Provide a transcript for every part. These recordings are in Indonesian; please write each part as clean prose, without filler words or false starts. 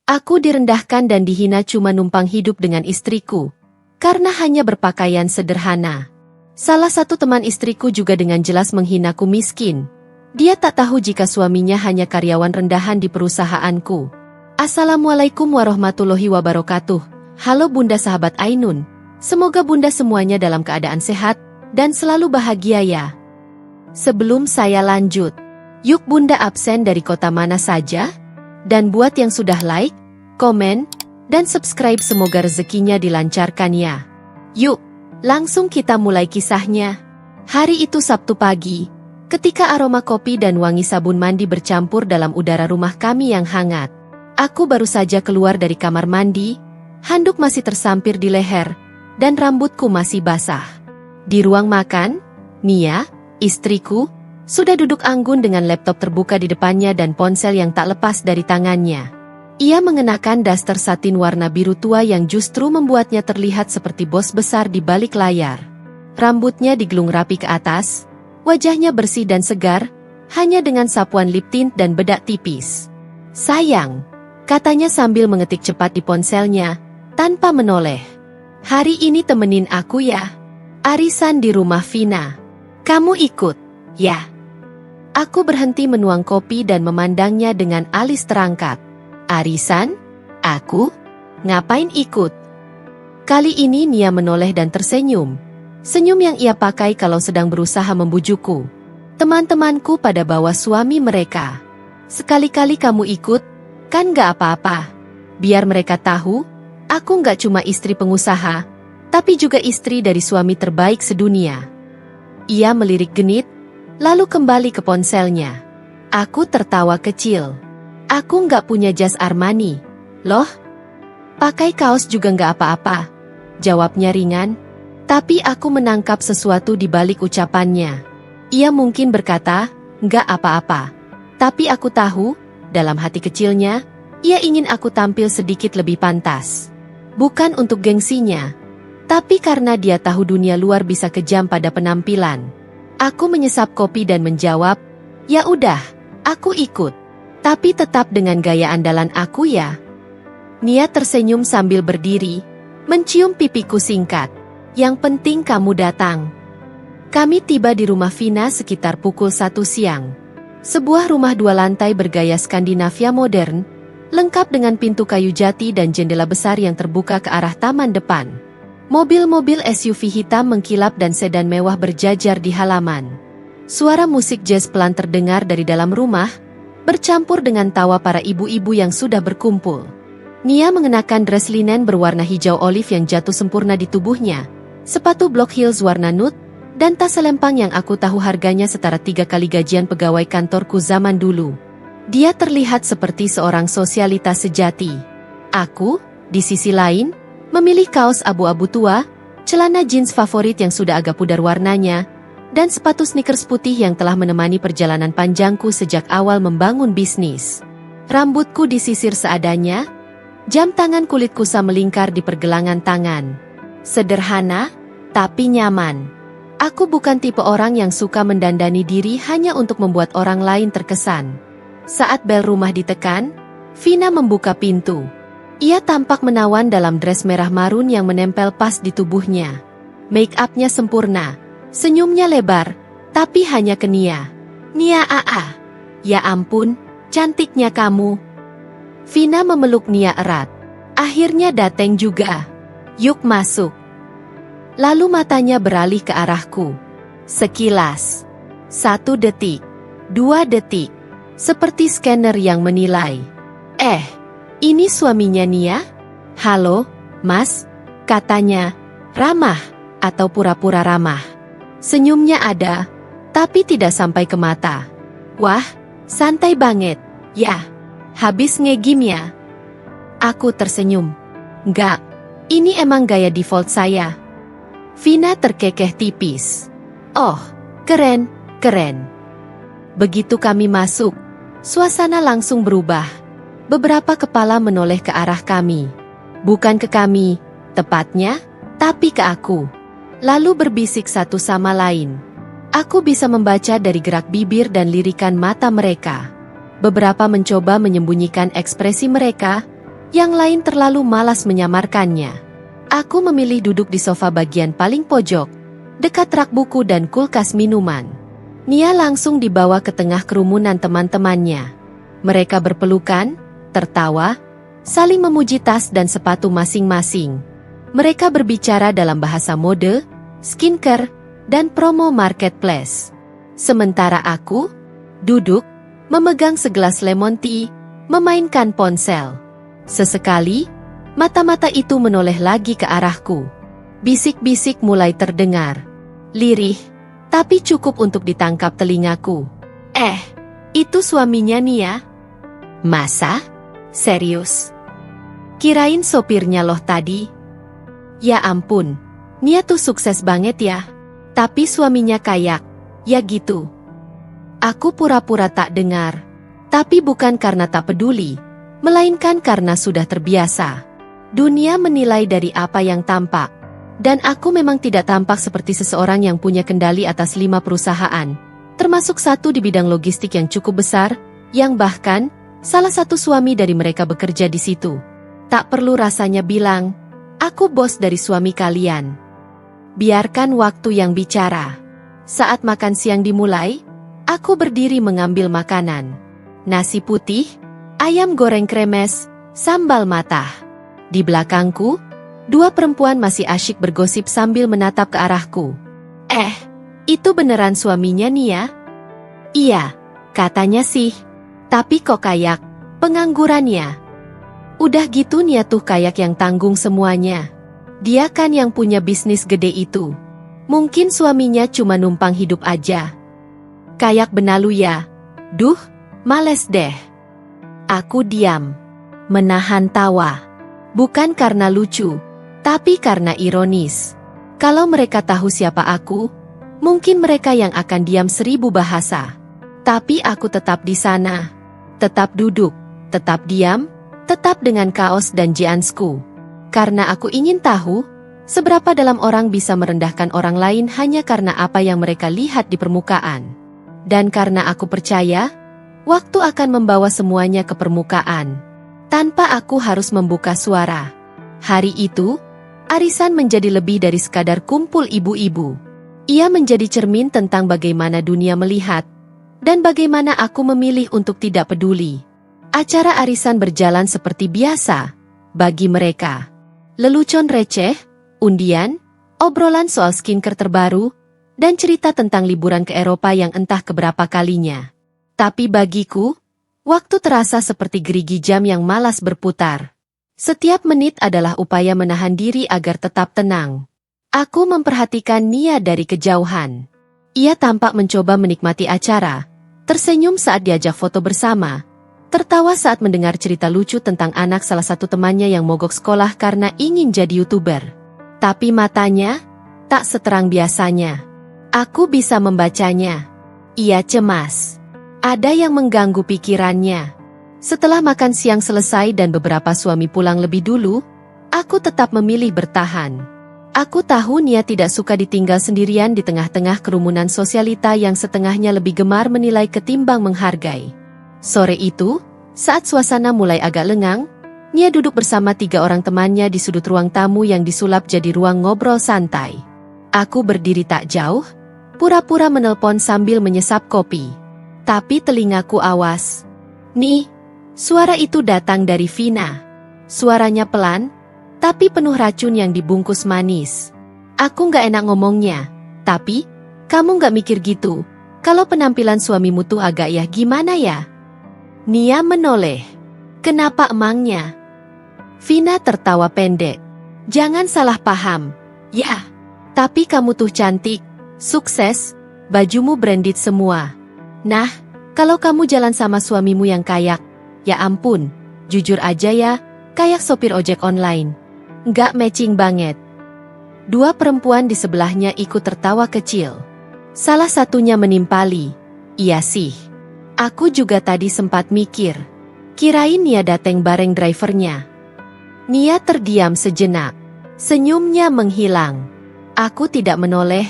Aku direndahkan dan dihina cuma numpang hidup dengan istriku, karena hanya berpakaian sederhana. Salah satu teman istriku juga dengan jelas menghinaku miskin. Dia tak tahu jika suaminya hanya karyawan rendahan di perusahaanku. Assalamualaikum warahmatullahi wabarakatuh. Halo Bunda sahabat Ainun. Semoga Bunda semuanya dalam keadaan sehat dan selalu bahagia ya. Sebelum saya lanjut, yuk Bunda absen dari kota mana saja? Dan buat yang sudah like, komen, dan subscribe semoga rezekinya dilancarkan ya. Yuk, langsung kita mulai kisahnya. Hari itu Sabtu pagi, ketika aroma kopi dan wangi sabun mandi bercampur dalam udara rumah kami yang hangat. Aku baru saja keluar dari kamar mandi, handuk masih tersampir di leher, dan rambutku masih basah. Di ruang makan, Nia, istriku, sudah duduk anggun dengan laptop terbuka di depannya dan ponsel yang tak lepas dari tangannya. Ia mengenakan daster satin warna biru tua yang justru membuatnya terlihat seperti bos besar di balik layar. Rambutnya digelung rapi ke atas, wajahnya bersih dan segar, hanya dengan sapuan lip tint dan bedak tipis. Sayang, katanya sambil mengetik cepat di ponselnya, tanpa menoleh. Hari ini temenin aku ya. Arisan di rumah Vina. Kamu ikut, ya? Aku berhenti menuang kopi dan memandangnya dengan alis terangkat. Arisan? Aku? Ngapain ikut? Kali ini Nia menoleh dan tersenyum. Senyum yang ia pakai kalau sedang berusaha membujukku. Teman-temanku pada bawa suami mereka. Sekali-kali kamu ikut, kan gak apa-apa. Biar mereka tahu, aku gak cuma istri pengusaha, tapi juga istri dari suami terbaik sedunia. Ia melirik genit, lalu kembali ke ponselnya. Aku tertawa kecil. Aku nggak punya jas Armani. Loh? Pakai kaos juga nggak apa-apa. Jawabnya ringan. Tapi aku menangkap sesuatu di balik ucapannya. Ia mungkin berkata, nggak apa-apa. Tapi aku tahu, dalam hati kecilnya, ia ingin aku tampil sedikit lebih pantas. Bukan untuk gengsinya, tapi karena dia tahu dunia luar bisa kejam pada penampilan. Aku menyesap kopi dan menjawab, ya udah, aku ikut. Tapi tetap dengan gaya andalan aku ya. Nia tersenyum sambil berdiri, mencium pipiku singkat. Yang penting kamu datang. Kami tiba di rumah Vina sekitar pukul 1 siang. Sebuah rumah 2 lantai bergaya Skandinavia modern, lengkap dengan pintu kayu jati dan jendela besar yang terbuka ke arah taman depan. Mobil-mobil SUV hitam mengkilap dan sedan mewah berjajar di halaman. Suara musik jazz pelan terdengar dari dalam rumah, bercampur dengan tawa para ibu-ibu yang sudah berkumpul. Nia mengenakan dress linen berwarna hijau olive yang jatuh sempurna di tubuhnya, sepatu block heels warna nude, dan tas selempang yang aku tahu harganya setara 3 kali gajian pegawai kantorku zaman dulu. Dia terlihat seperti seorang sosialitas sejati. Aku, di sisi lain, memilih kaos abu-abu tua, celana jeans favorit yang sudah agak pudar warnanya, dan sepatu sneakers putih yang telah menemani perjalanan panjangku sejak awal membangun bisnis. Rambutku disisir seadanya, jam tangan kulit kusa melingkar di pergelangan tangan. Sederhana, tapi nyaman. Aku bukan tipe orang yang suka mendandani diri hanya untuk membuat orang lain terkesan. Saat bel rumah ditekan, Vina membuka pintu. Ia tampak menawan dalam dress merah marun yang menempel pas di tubuhnya. Make up-nya sempurna, senyumnya lebar, tapi hanya ke Nia. Nia AA. Ya ampun, cantiknya kamu. Vina memeluk Nia erat. Akhirnya dateng juga. Yuk masuk. Lalu matanya beralih ke arahku. Sekilas. 1 detik. 2 detik. Seperti scanner yang menilai. Ini suaminya Nia? Halo, Mas, katanya, ramah, atau pura-pura ramah. Senyumnya ada, tapi tidak sampai ke mata. Wah, santai banget, ya, habis ngegim ya? Aku tersenyum. Enggak, ini emang gaya default saya. Vina terkekeh tipis. Oh, keren, keren. Begitu kami masuk, suasana langsung berubah. Beberapa kepala menoleh ke arah kami. Bukan ke kami, tepatnya, tapi ke aku. Lalu berbisik satu sama lain. Aku bisa membaca dari gerak bibir dan lirikan mata mereka. Beberapa mencoba menyembunyikan ekspresi mereka, Yang lain terlalu malas menyamarkannya. Aku memilih duduk di sofa bagian paling pojok, dekat rak buku dan kulkas minuman. Nia langsung dibawa ke tengah kerumunan teman-temannya. Mereka berpelukan, tertawa, saling memuji tas dan sepatu masing-masing. Mereka berbicara dalam bahasa mode, skincare, dan promo marketplace. Sementara aku duduk, memegang segelas lemon tea, memainkan ponsel. Sesekali, mata-mata itu menoleh lagi ke arahku. Bisik-bisik mulai terdengar. Lirih, tapi cukup untuk ditangkap telingaku. Itu suaminya Nia? Masa? Serius? Kirain sopirnya loh tadi. Ya ampun, Nia tuh sukses banget ya. Tapi suaminya kayak, ya gitu. Aku pura-pura tak dengar. Tapi bukan karena tak peduli, melainkan karena sudah terbiasa. Dunia menilai dari apa yang tampak. Dan aku memang tidak tampak seperti seseorang yang punya kendali atas 5 perusahaan, termasuk satu di bidang logistik yang cukup besar, yang bahkan, salah satu suami dari mereka bekerja di situ. Tak perlu rasanya bilang, aku bos dari suami kalian. Biarkan waktu yang bicara. Saat makan siang dimulai, aku berdiri mengambil makanan. Nasi putih, ayam goreng kremes, sambal matah. Di belakangku, 2 perempuan masih asyik bergosip sambil menatap ke arahku. Itu beneran suaminya Nia? Iya, katanya sih. Tapi kok kayak penganggurannya. Udah gitu Nia tuh kayak yang tanggung semuanya. Dia kan yang punya bisnis gede itu. Mungkin suaminya cuma numpang hidup aja. Kayak benalu ya. Duh, males deh. Aku diam, menahan tawa. Bukan karena lucu, tapi karena ironis. Kalau mereka tahu siapa aku, mungkin mereka yang akan diam 1000 bahasa. Tapi aku tetap di sana. Tetap duduk, tetap diam, tetap dengan kaos dan jeansku. Karena aku ingin tahu, seberapa dalam orang bisa merendahkan orang lain hanya karena apa yang mereka lihat di permukaan. Dan karena aku percaya, waktu akan membawa semuanya ke permukaan. Tanpa aku harus membuka suara. Hari itu, arisan menjadi lebih dari sekadar kumpul ibu-ibu. Ia menjadi cermin tentang bagaimana dunia melihat, dan bagaimana aku memilih untuk tidak peduli. Acara arisan berjalan seperti biasa, bagi mereka. Lelucon receh, undian, obrolan soal skincare terbaru, dan cerita tentang liburan ke Eropa yang entah keberapa kalinya. Tapi bagiku, waktu terasa seperti gerigi jam yang malas berputar. Setiap menit adalah upaya menahan diri agar tetap tenang. Aku memperhatikan Nia dari kejauhan. Ia tampak mencoba menikmati acara, tersenyum saat diajak foto bersama, tertawa saat mendengar cerita lucu tentang anak salah satu temannya yang mogok sekolah karena ingin jadi YouTuber. Tapi matanya tak seterang biasanya. Aku bisa membacanya. Ia cemas. Ada yang mengganggu pikirannya. Setelah makan siang selesai dan beberapa suami pulang lebih dulu, aku tetap memilih bertahan. Aku tahu Nia tidak suka ditinggal sendirian di tengah-tengah kerumunan sosialita yang setengahnya lebih gemar menilai ketimbang menghargai. Sore itu, saat suasana mulai agak lengang, Nia duduk bersama 3 orang temannya di sudut ruang tamu yang disulap jadi ruang ngobrol santai. Aku berdiri tak jauh, pura-pura menelpon sambil menyesap kopi. Tapi telingaku awas. Nih, suara itu datang dari Vina. Suaranya pelan, tapi penuh racun yang dibungkus manis. Aku gak enak ngomongnya, tapi, kamu gak mikir gitu, kalau penampilan suamimu tuh agak ya gimana ya? Nia menoleh. Kenapa emangnya? Vina tertawa pendek. Jangan salah paham. Ya, tapi kamu tuh cantik, sukses, bajumu branded semua. Nah, kalau kamu jalan sama suamimu yang kayak, ya ampun, jujur aja ya, kayak sopir ojek online. Nggak matching banget. 2 perempuan di sebelahnya ikut tertawa kecil. Salah satunya menimpali. Iya sih. Aku juga tadi sempat mikir. Kirain Nia dateng bareng drivernya. Nia terdiam sejenak. Senyumnya menghilang. Aku tidak menoleh,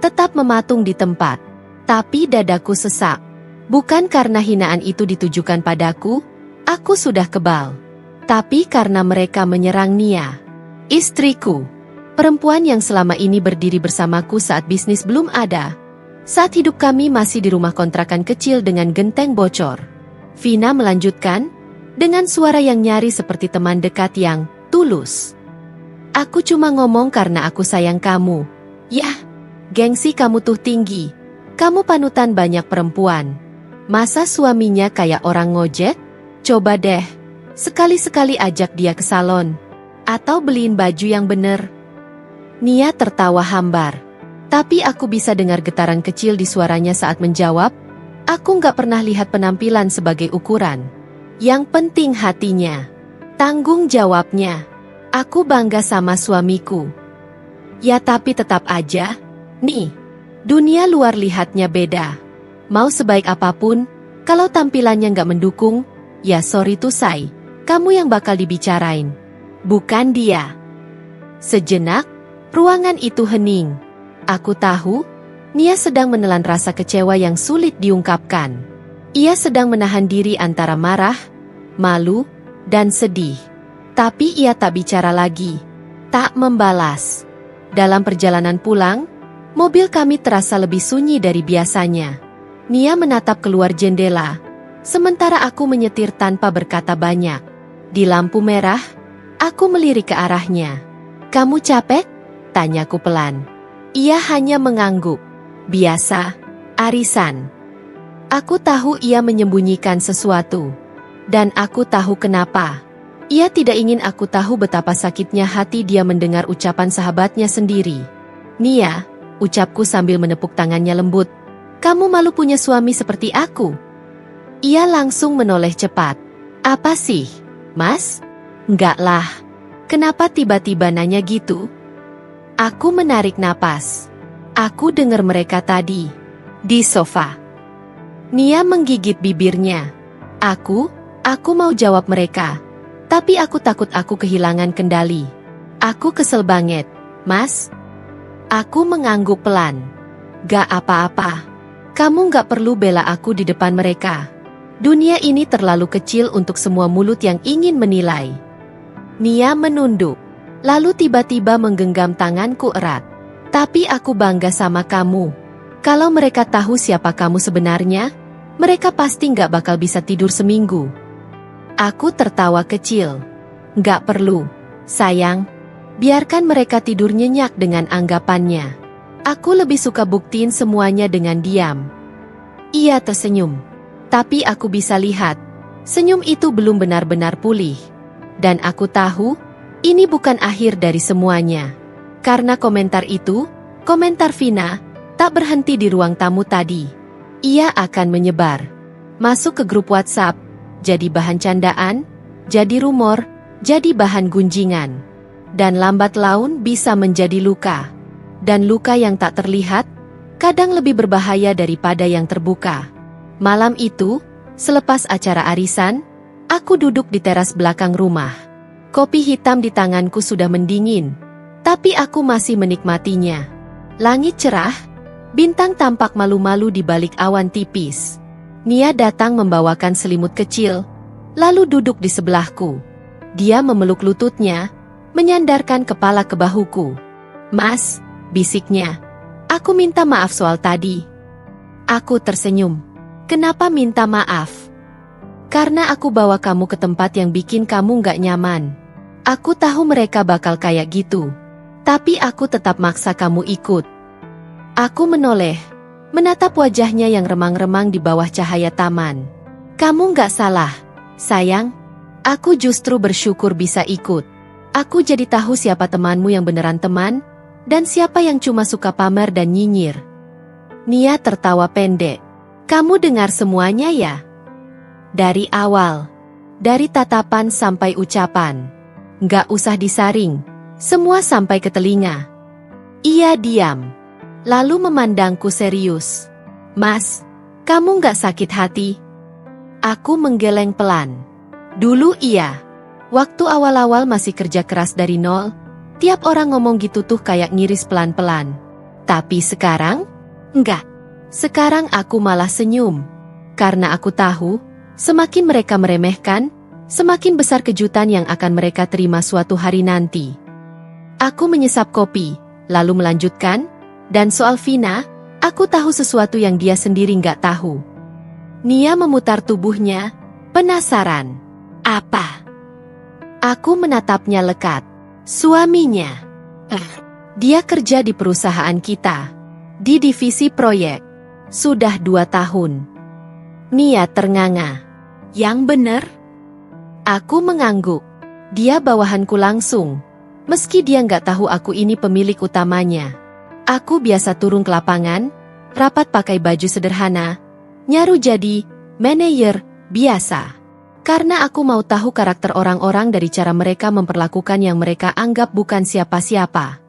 tetap mematung di tempat. Tapi dadaku sesak. Bukan karena hinaan itu ditujukan padaku, aku sudah kebal. Tapi karena mereka menyerang Nia, istriku, perempuan yang selama ini berdiri bersamaku saat bisnis belum ada, saat hidup kami masih di rumah kontrakan kecil dengan genteng bocor. Vina melanjutkan, dengan suara yang nyaris seperti teman dekat yang tulus. Aku cuma ngomong karena aku sayang kamu. Yah, gengsi kamu tuh tinggi. Kamu panutan banyak perempuan. Masa suaminya kayak orang ngojek? Coba deh, sekali-sekali ajak dia ke salon. Atau beliin baju yang bener. Nia tertawa hambar. Tapi aku bisa dengar getaran kecil di suaranya saat menjawab, aku nggak pernah lihat penampilan sebagai ukuran. Yang penting hatinya. Tanggung jawabnya. Aku bangga sama suamiku. Ya tapi tetap aja, nih, dunia luar lihatnya beda. Mau sebaik apapun, kalau tampilannya nggak mendukung, ya sorry to say, kamu yang bakal dibicarain. Bukan dia. Sejenak, ruangan itu hening. Aku tahu, Nia sedang menelan rasa kecewa yang sulit diungkapkan. Ia sedang menahan diri antara marah, malu, dan sedih. Tapi ia tak bicara lagi. Tak membalas. Dalam perjalanan pulang, mobil kami terasa lebih sunyi dari biasanya. Nia menatap keluar jendela, sementara aku menyetir tanpa berkata banyak. Di lampu merah, aku melirik ke arahnya. Kamu capek? Tanyaku pelan. Ia hanya mengangguk. Biasa, arisan. Aku tahu ia menyembunyikan sesuatu. Dan aku tahu kenapa. Ia tidak ingin aku tahu betapa sakitnya hati dia mendengar ucapan sahabatnya sendiri. Nia, ucapku sambil menepuk tangannya lembut. Kamu malu punya suami seperti aku? Ia langsung menoleh cepat. Apa sih, Mas? Enggak lah. Kenapa tiba-tiba nanya gitu? Aku menarik napas. Aku dengar mereka tadi. Di sofa. Nia menggigit bibirnya. Aku mau jawab mereka. Tapi aku takut aku kehilangan kendali. Aku kesel banget, Mas. Aku mengangguk pelan. Gak apa-apa. Kamu gak perlu bela aku di depan mereka. Dunia ini terlalu kecil untuk semua mulut yang ingin menilai. Nia menunduk. Lalu tiba-tiba menggenggam tanganku erat. Tapi aku bangga sama kamu. Kalau mereka tahu siapa kamu sebenarnya, mereka pasti gak bakal bisa tidur seminggu. Aku tertawa kecil. Gak perlu, sayang. Biarkan mereka tidur nyenyak dengan anggapannya. Aku lebih suka buktiin semuanya dengan diam. Ia tersenyum. Tapi aku bisa lihat, senyum itu belum benar-benar pulih. Dan aku tahu, ini bukan akhir dari semuanya. Karena komentar itu, komentar Vina, tak berhenti di ruang tamu tadi. Ia akan menyebar. Masuk ke grup WhatsApp, jadi bahan candaan, jadi rumor, jadi bahan gunjingan. Dan lambat laun bisa menjadi luka. Dan luka yang tak terlihat, kadang lebih berbahaya daripada yang terbuka. Malam itu, selepas acara arisan, aku duduk di teras belakang rumah. Kopi hitam di tanganku sudah mendingin, tapi aku masih menikmatinya. Langit cerah, bintang tampak malu-malu di balik awan tipis. Nia datang membawakan selimut kecil, lalu duduk di sebelahku. Dia memeluk lututnya, menyandarkan kepala ke bahuku. Mas, bisiknya, aku minta maaf soal tadi. Aku tersenyum. Kenapa minta maaf? Karena aku bawa kamu ke tempat yang bikin kamu gak nyaman. Aku tahu mereka bakal kayak gitu. Tapi aku tetap maksa kamu ikut. Aku menoleh, menatap wajahnya yang remang-remang di bawah cahaya taman. Kamu gak salah, sayang. Aku justru bersyukur bisa ikut. Aku jadi tahu siapa temanmu yang beneran teman, dan siapa yang cuma suka pamer dan nyinyir. Nia tertawa pendek. Kamu dengar semuanya ya? Dari awal. Dari tatapan sampai ucapan. Nggak usah disaring. Semua sampai ke telinga. Ia diam. Lalu memandangku serius. Mas, kamu nggak sakit hati? Aku menggeleng pelan. Dulu iya. Waktu awal-awal masih kerja keras dari nol, tiap orang ngomong gitu tuh kayak ngiris pelan-pelan. Tapi sekarang, enggak. Sekarang aku malah senyum. Karena aku tahu, semakin mereka meremehkan, semakin besar kejutan yang akan mereka terima suatu hari nanti. Aku menyesap kopi, lalu melanjutkan, dan soal Vina, aku tahu sesuatu yang dia sendiri nggak tahu. Nia memutar tubuhnya, penasaran. Apa? Aku menatapnya lekat. Suaminya. Dia kerja di perusahaan kita. Di divisi proyek. Sudah 2 tahun. Nia ternganga. Yang bener? Aku mengangguk. Dia bawahanku langsung. Meski dia nggak tahu aku ini pemilik utamanya. Aku biasa turun ke lapangan, rapat pakai baju sederhana, nyaru jadi manajer biasa. Karena aku mau tahu karakter orang-orang dari cara mereka memperlakukan yang mereka anggap bukan siapa-siapa.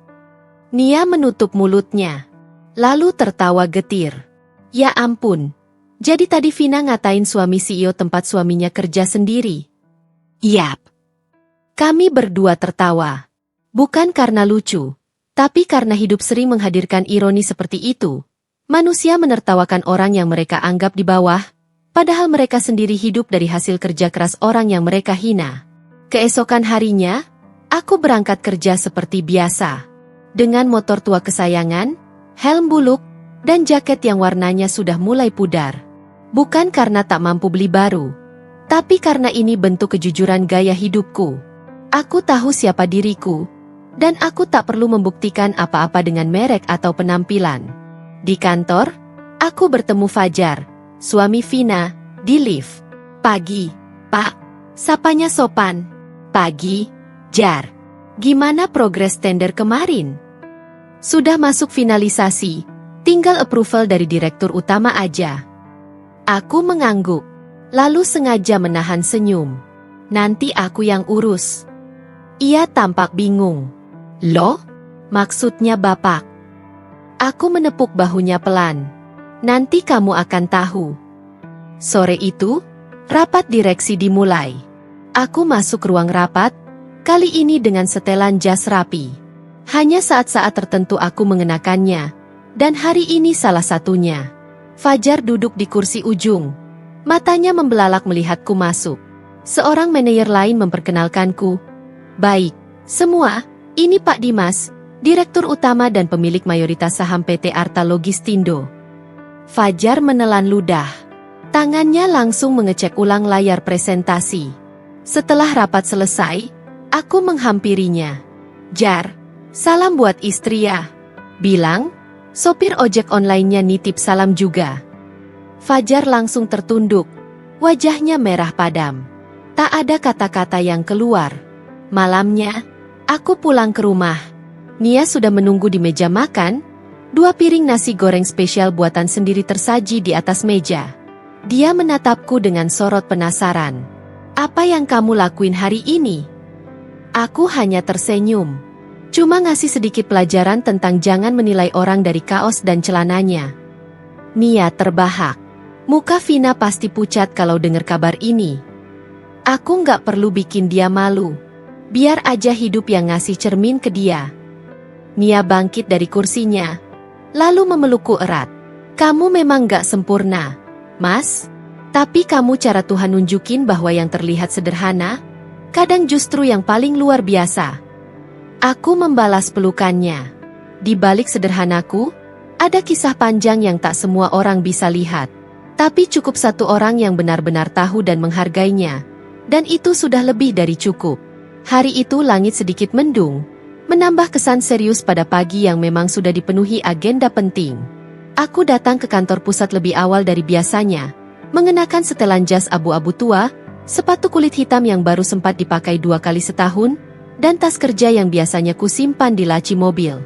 Nia menutup mulutnya, lalu tertawa getir. Ya ampun, jadi tadi Vina ngatain suami CEO tempat suaminya kerja sendiri. Yap. Kami berdua tertawa. Bukan karena lucu, tapi karena hidup sering menghadirkan ironi seperti itu. Manusia menertawakan orang yang mereka anggap di bawah, padahal mereka sendiri hidup dari hasil kerja keras orang yang mereka hina. Keesokan harinya, aku berangkat kerja seperti biasa. Dengan motor tua kesayangan, helm buluk, dan jaket yang warnanya sudah mulai pudar. Bukan karena tak mampu beli baru, tapi karena ini bentuk kejujuran gaya hidupku. Aku tahu siapa diriku, dan aku tak perlu membuktikan apa-apa dengan merek atau penampilan. Di kantor, aku bertemu Fajar, suami Vina, di lift. Pagi, Pak. Sapanya sopan. Pagi, Jar. Gimana progres tender kemarin? Sudah masuk finalisasi, tinggal approval dari direktur utama aja. Aku mengangguk, lalu sengaja menahan senyum. Nanti aku yang urus. Ia tampak bingung. Loh? Maksudnya Bapak? Aku menepuk bahunya pelan. Nanti kamu akan tahu. Sore itu, rapat direksi dimulai. Aku masuk ruang rapat, kali ini dengan setelan jas rapi. Hanya saat-saat tertentu aku mengenakannya, dan hari ini salah satunya. Fajar duduk di kursi ujung. Matanya membelalak melihatku masuk. Seorang manajer lain memperkenalkanku. Baik, semua. Ini Pak Dimas, Direktur Utama dan pemilik mayoritas saham PT Arta Logistindo. Fajar menelan ludah. Tangannya langsung mengecek ulang layar presentasi. Setelah rapat selesai, aku menghampirinya. Jar, salam buat istri ya. Bilang, sopir ojek online-nya nitip salam juga. Fajar langsung tertunduk. Wajahnya merah padam. Tak ada kata-kata yang keluar. Malamnya, aku pulang ke rumah. Nia sudah menunggu di meja makan. 2 piring nasi goreng spesial buatan sendiri tersaji di atas meja. Dia menatapku dengan sorot penasaran. Apa yang kamu lakuin hari ini? Aku hanya tersenyum. Cuma ngasih sedikit pelajaran tentang jangan menilai orang dari kaos dan celananya. Nia terbahak. Muka Vina pasti pucat kalau dengar kabar ini. Aku nggak perlu bikin dia malu. Biar aja hidup yang ngasih cermin ke dia. Nia bangkit dari kursinya, lalu memelukku erat. Kamu memang gak sempurna, Mas. Tapi kamu cara Tuhan nunjukin bahwa yang terlihat sederhana, kadang justru yang paling luar biasa. Aku membalas pelukannya. Di balik sederhanaku, ada kisah panjang yang tak semua orang bisa lihat. Tapi cukup satu orang yang benar-benar tahu dan menghargainya. Dan itu sudah lebih dari cukup. Hari itu langit sedikit mendung, menambah kesan serius pada pagi yang memang sudah dipenuhi agenda penting. Aku datang ke kantor pusat lebih awal dari biasanya, mengenakan setelan jas abu-abu tua, sepatu kulit hitam yang baru sempat dipakai 2 kali setahun, dan tas kerja yang biasanya kusimpan di laci mobil.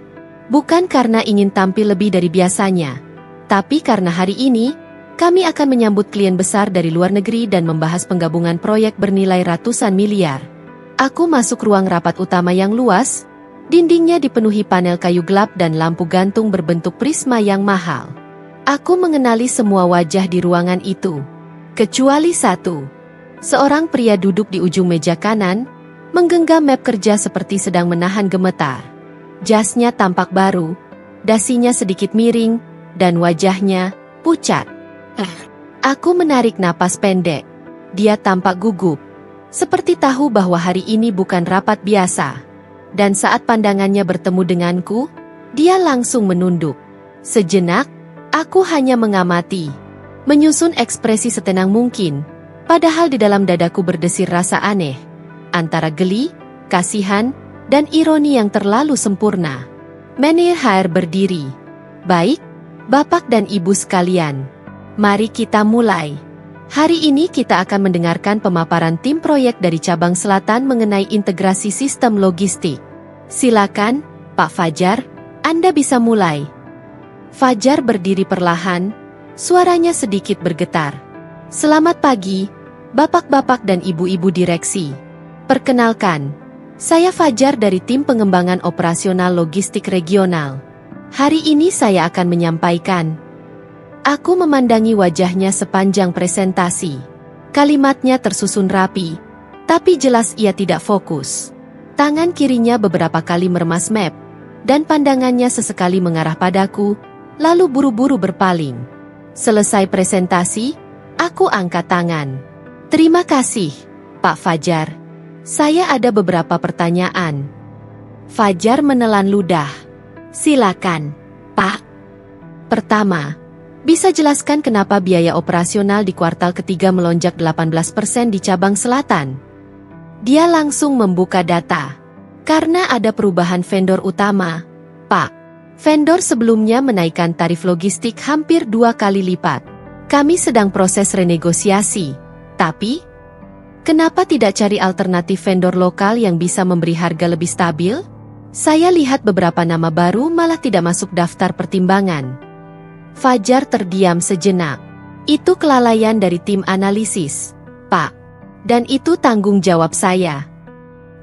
Bukan karena ingin tampil lebih dari biasanya, tapi karena hari ini, kami akan menyambut klien besar dari luar negeri dan membahas penggabungan proyek bernilai ratusan miliar. Aku masuk ruang rapat utama yang luas, dindingnya dipenuhi panel kayu gelap dan lampu gantung berbentuk prisma yang mahal. Aku mengenali semua wajah di ruangan itu. Kecuali satu. Seorang pria duduk di ujung meja kanan, menggenggam map kerja seperti sedang menahan gemetar. Jasnya tampak baru, dasinya sedikit miring, dan wajahnya pucat. Aku menarik napas pendek. Dia tampak gugup. seperti tahu bahwa hari ini bukan rapat biasa. Dan saat pandangannya bertemu denganku, dia langsung menunduk. Sejenak, aku hanya mengamati, menyusun ekspresi setenang mungkin, padahal di dalam dadaku berdesir rasa aneh, antara geli, kasihan, dan ironi yang terlalu sempurna. Menir berdiri. Baik, Bapak dan Ibu sekalian, mari kita mulai. Hari ini kita akan mendengarkan pemaparan tim proyek dari cabang selatan mengenai integrasi sistem logistik. Silakan, Pak Fajar, Anda bisa mulai. Fajar berdiri perlahan, suaranya sedikit bergetar. Selamat pagi, Bapak-bapak dan Ibu-ibu direksi. Perkenalkan, saya Fajar dari tim pengembangan operasional logistik regional. Hari ini saya akan menyampaikan. Aku memandangi wajahnya sepanjang presentasi. Kalimatnya tersusun rapi, tapi jelas ia tidak fokus. Tangan kirinya beberapa kali meremas map, dan pandangannya sesekali mengarah padaku, lalu buru-buru berpaling. Selesai presentasi, aku angkat tangan. Terima kasih, Pak Fajar. Saya ada beberapa pertanyaan. Fajar menelan ludah. Silakan, Pak. Pertama, bisa jelaskan kenapa biaya operasional di kuartal ketiga melonjak 18% di cabang selatan? Dia langsung membuka data. Karena ada perubahan vendor utama, Pak. Vendor sebelumnya menaikkan tarif logistik hampir 2 kali lipat. Kami sedang proses renegosiasi. Tapi, kenapa tidak cari alternatif vendor lokal yang bisa memberi harga lebih stabil? Saya lihat beberapa nama baru malah tidak masuk daftar pertimbangan. Fajar terdiam sejenak. Itu kelalaian dari tim analisis, Pak. Dan itu tanggung jawab saya.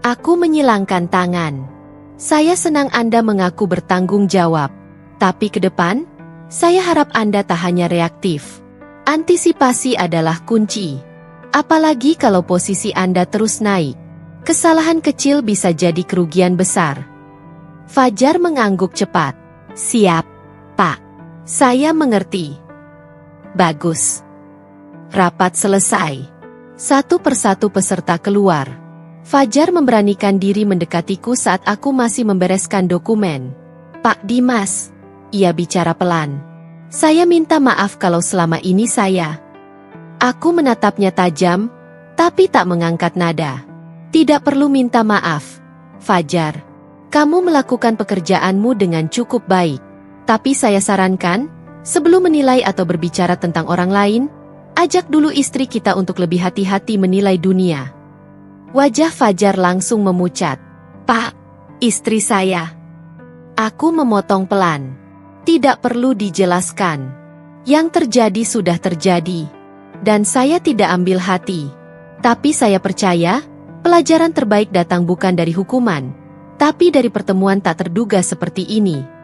Aku menyilangkan tangan. Saya senang Anda mengaku bertanggung jawab. Tapi ke depan, saya harap Anda tak hanya reaktif. Antisipasi adalah kunci. Apalagi kalau posisi Anda terus naik. Kesalahan kecil bisa jadi kerugian besar. Fajar mengangguk cepat. Siap, Pak. Saya mengerti. Bagus. Rapat selesai. Satu persatu peserta keluar. Fajar memberanikan diri mendekatiku saat aku masih membereskan dokumen. Pak Dimas, ia bicara pelan. Saya minta maaf kalau selama ini saya. Aku menatapnya tajam, tapi tak mengangkat nada. Tidak perlu minta maaf, Fajar. Kamu melakukan pekerjaanmu dengan cukup baik. Tapi saya sarankan, sebelum menilai atau berbicara tentang orang lain, ajak dulu istri kita untuk lebih hati-hati menilai dunia. Wajah Fajar langsung memucat. Pak, istri saya. Aku memotong pelan. Tidak perlu dijelaskan. Yang terjadi sudah terjadi. Dan saya tidak ambil hati. Tapi saya percaya, pelajaran terbaik datang bukan dari hukuman, tapi dari pertemuan tak terduga seperti ini.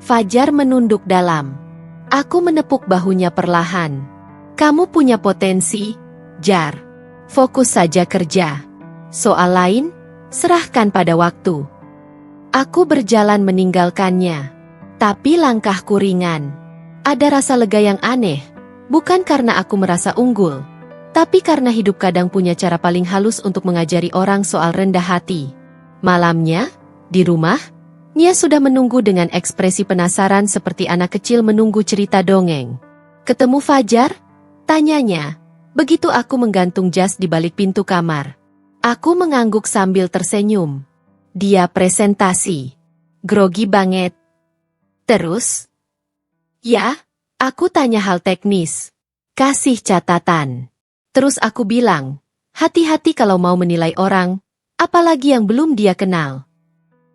Fajar menunduk dalam. Aku menepuk bahunya perlahan. Kamu punya potensi, Jar. Fokus saja kerja. Soal lain, serahkan pada waktu. Aku berjalan meninggalkannya. Tapi langkahku ringan. Ada rasa lega yang aneh. Bukan karena aku merasa unggul. Tapi karena hidup kadang punya cara paling halus untuk mengajari orang soal rendah hati. Malamnya, di rumah, Nia sudah menunggu dengan ekspresi penasaran seperti anak kecil menunggu cerita dongeng. Ketemu Fajar? Tanyanya, begitu aku menggantung jas di balik pintu kamar. Aku mengangguk sambil tersenyum. Dia presentasi. Grogi banget. Terus? Ya, aku tanya hal teknis. Kasih catatan. Terus aku bilang, hati-hati kalau mau menilai orang, apalagi yang belum dia kenal.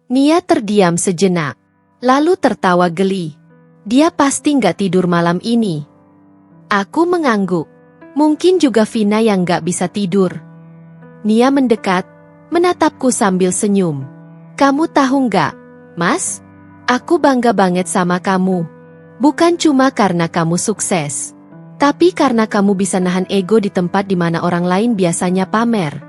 Nia terdiam sejenak, lalu tertawa geli. Dia pasti nggak tidur malam ini. Aku mengangguk. Mungkin juga Vina yang nggak bisa tidur. Nia mendekat, menatapku sambil senyum. Kamu tahu nggak, Mas? Aku bangga banget sama kamu. Bukan cuma karena kamu sukses, tapi karena kamu bisa nahan ego di tempat di mana orang lain biasanya pamer.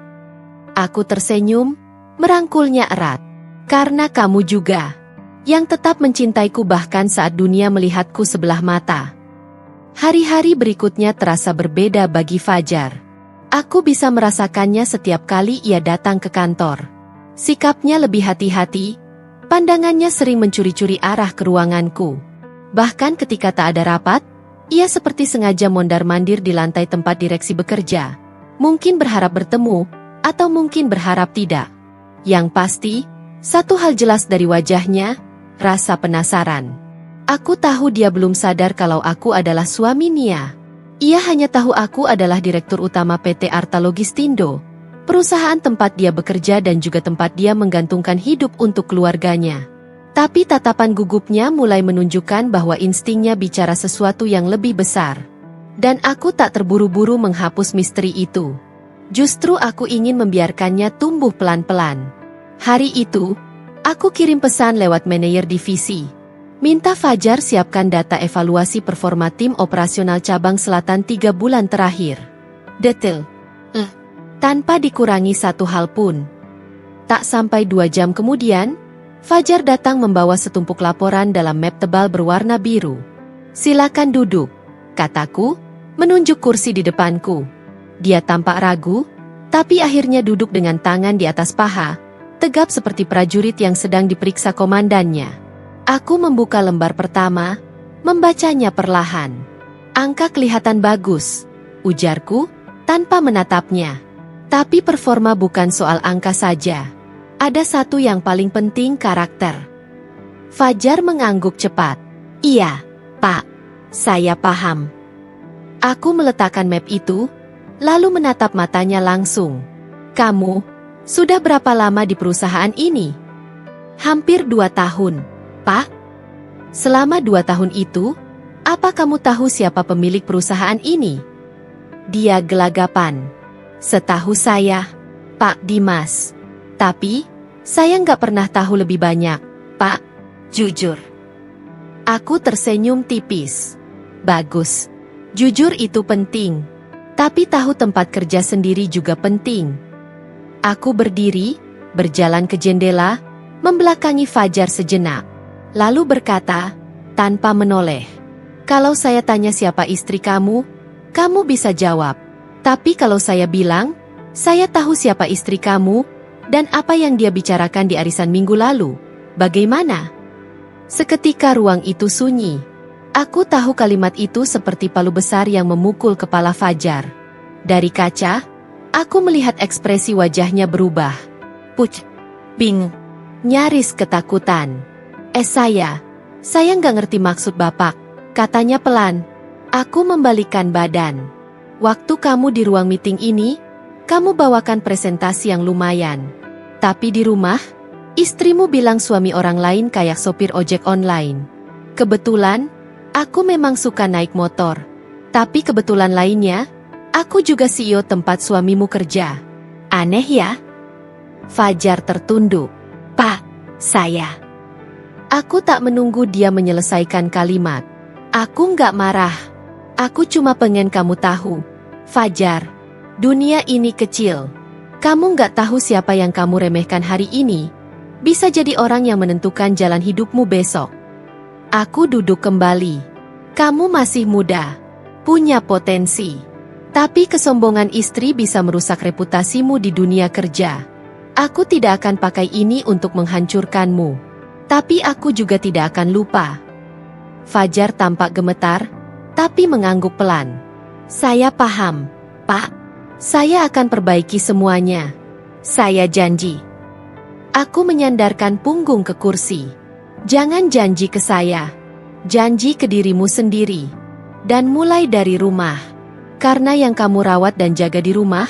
Aku tersenyum, merangkulnya erat. Karena kamu juga, yang tetap mencintaiku bahkan saat dunia melihatku sebelah mata. Hari-hari berikutnya terasa berbeda bagi Fajar. Aku bisa merasakannya setiap kali ia datang ke kantor. Sikapnya lebih hati-hati, pandangannya sering mencuri-curi arah ke ruanganku. Bahkan ketika tak ada rapat, ia seperti sengaja mondar-mandir di lantai tempat direksi bekerja. Mungkin berharap bertemu, atau mungkin berharap tidak. Yang pasti, satu hal jelas dari wajahnya, rasa penasaran. Aku tahu dia belum sadar kalau aku adalah suami Nia. Ia hanya tahu aku adalah direktur utama PT Arta Logistindo, perusahaan tempat dia bekerja dan juga tempat dia menggantungkan hidup untuk keluarganya. Tapi tatapan gugupnya mulai menunjukkan bahwa instingnya bicara sesuatu yang lebih besar. Dan aku tak terburu-buru menghapus misteri itu. Justru aku ingin membiarkannya tumbuh pelan-pelan. Hari itu, aku kirim pesan lewat manajer divisi. Minta Fajar siapkan data evaluasi performa tim operasional cabang selatan 3 bulan terakhir. Detail. Tanpa dikurangi satu hal pun. Tak sampai 2 jam kemudian, Fajar datang membawa setumpuk laporan dalam map tebal berwarna biru. Silakan duduk, kataku, menunjuk kursi di depanku. Dia tampak ragu, tapi akhirnya duduk dengan tangan di atas paha, tegap seperti prajurit yang sedang diperiksa komandannya. Aku membuka lembar pertama, membacanya perlahan. Angka kelihatan bagus, ujarku, tanpa menatapnya. Tapi performa bukan soal angka saja. Ada satu yang paling penting, karakter. Fajar mengangguk cepat. Iya, Pak, saya paham. Aku meletakkan map itu, lalu menatap matanya langsung. Kamu, sudah berapa lama di perusahaan ini? Hampir 2 tahun. Pak, selama 2 tahun itu, apa kamu tahu siapa pemilik perusahaan ini? Dia gelagapan. Setahu saya, Pak Dimas. Tapi, saya nggak pernah tahu lebih banyak, Pak. Jujur. Aku tersenyum tipis. Bagus. Jujur itu penting. Tapi tahu tempat kerja sendiri juga penting. Aku berdiri, berjalan ke jendela, membelakangi Fajar sejenak. Lalu berkata, tanpa menoleh. Kalau saya tanya siapa istri kamu, kamu bisa jawab. Tapi kalau saya bilang, saya tahu siapa istri kamu, dan apa yang dia bicarakan di arisan minggu lalu, bagaimana? Seketika ruang itu sunyi. Aku tahu kalimat itu seperti palu besar yang memukul kepala Fajar. Dari kaca, aku melihat ekspresi wajahnya berubah. Puc, bingung, nyaris ketakutan. Saya nggak ngerti maksud Bapak, katanya pelan. Aku membalikkan badan. Waktu kamu di ruang meeting ini, kamu bawakan presentasi yang lumayan. Tapi di rumah, istrimu bilang suami orang lain kayak sopir ojek online. Kebetulan, aku memang suka naik motor. Tapi kebetulan lainnya, aku juga CEO tempat suamimu kerja. Aneh ya? Fajar tertunduk. Pak, saya... Aku tak menunggu dia menyelesaikan kalimat. Aku nggak marah. Aku cuma pengen kamu tahu. Fajar, dunia ini kecil. Kamu nggak tahu siapa yang kamu remehkan hari ini. Bisa jadi orang yang menentukan jalan hidupmu besok. Aku duduk kembali. Kamu masih muda. Punya potensi. Tapi kesombongan istri bisa merusak reputasimu di dunia kerja. Aku tidak akan pakai ini untuk menghancurkanmu. Tapi aku juga tidak akan lupa. Fajar tampak gemetar, tapi mengangguk pelan. Saya paham, Pak. Saya akan perbaiki semuanya. Saya janji. Aku menyandarkan punggung ke kursi. Jangan janji ke saya. Janji ke dirimu sendiri. Dan mulai dari rumah. Karena yang kamu rawat dan jaga di rumah,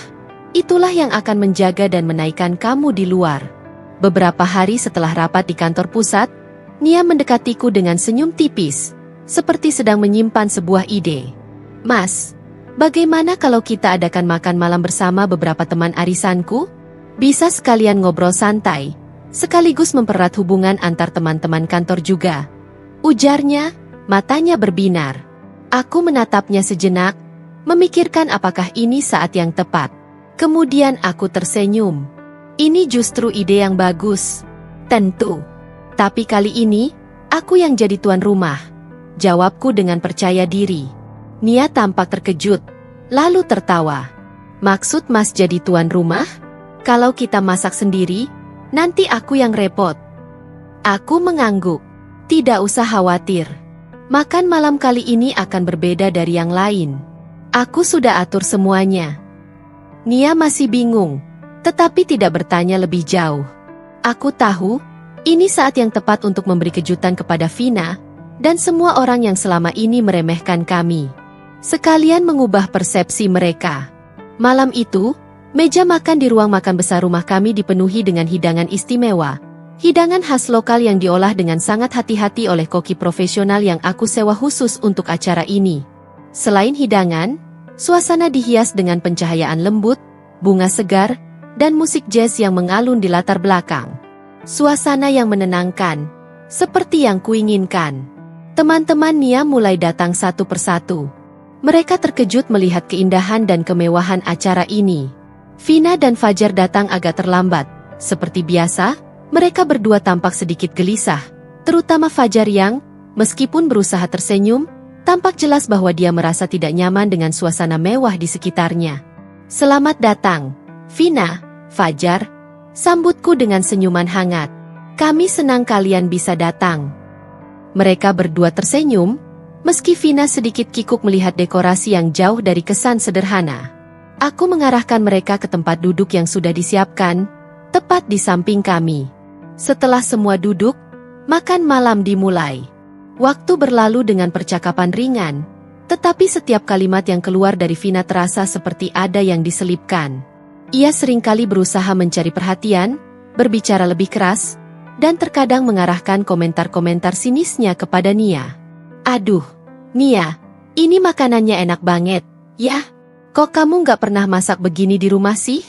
itulah yang akan menjaga dan menaikkan kamu di luar. Beberapa hari setelah rapat di kantor pusat, Nia mendekatiku dengan senyum tipis, seperti sedang menyimpan sebuah ide. Mas, bagaimana kalau kita adakan makan malam bersama beberapa teman arisanku? Bisa sekalian ngobrol santai, sekaligus mempererat hubungan antar teman-teman kantor juga. Ujarnya, matanya berbinar. Aku menatapnya sejenak, memikirkan apakah ini saat yang tepat. Kemudian aku tersenyum. Ini justru ide yang bagus. Tentu. Tapi kali ini, aku yang jadi tuan rumah. Jawabku dengan percaya diri. Nia tampak terkejut, lalu tertawa. Maksud Mas jadi tuan rumah? Kalau kita masak sendiri, nanti aku yang repot. Aku mengangguk. Tidak usah khawatir. Makan malam kali ini akan berbeda dari yang lain. Aku sudah atur semuanya. Nia masih bingung, tetapi tidak bertanya lebih jauh. Aku tahu, ini saat yang tepat untuk memberi kejutan kepada Vina, dan semua orang yang selama ini meremehkan kami. Sekalian mengubah persepsi mereka. Malam itu, meja makan di ruang makan besar rumah kami dipenuhi dengan hidangan istimewa. Hidangan khas lokal yang diolah dengan sangat hati-hati oleh koki profesional yang aku sewa khusus untuk acara ini. Selain hidangan, suasana dihias dengan pencahayaan lembut, bunga segar, dan musik jazz yang mengalun di latar belakang. Suasana yang menenangkan, seperti yang kuinginkan. Teman-teman Nia mulai datang satu persatu. Mereka terkejut melihat keindahan dan kemewahan acara ini. Vina dan Fajar datang agak terlambat. Seperti biasa, mereka berdua tampak sedikit gelisah. Terutama Fajar yang, meskipun berusaha tersenyum, tampak jelas bahwa dia merasa tidak nyaman dengan suasana mewah di sekitarnya. Selamat datang, Vina, Fajar. Sambutku dengan senyuman hangat. Kami senang kalian bisa datang. Mereka berdua tersenyum, meski Vina sedikit kikuk melihat dekorasi yang jauh dari kesan sederhana. Aku mengarahkan mereka ke tempat duduk yang sudah disiapkan, tepat di samping kami. Setelah semua duduk, makan malam dimulai. Waktu berlalu dengan percakapan ringan, tetapi setiap kalimat yang keluar dari Vina terasa seperti ada yang diselipkan. Ia seringkali berusaha mencari perhatian, berbicara lebih keras, dan terkadang mengarahkan komentar-komentar sinisnya kepada Nia. Aduh, Nia, ini makanannya enak banget, ya? Kok kamu nggak pernah masak begini di rumah sih?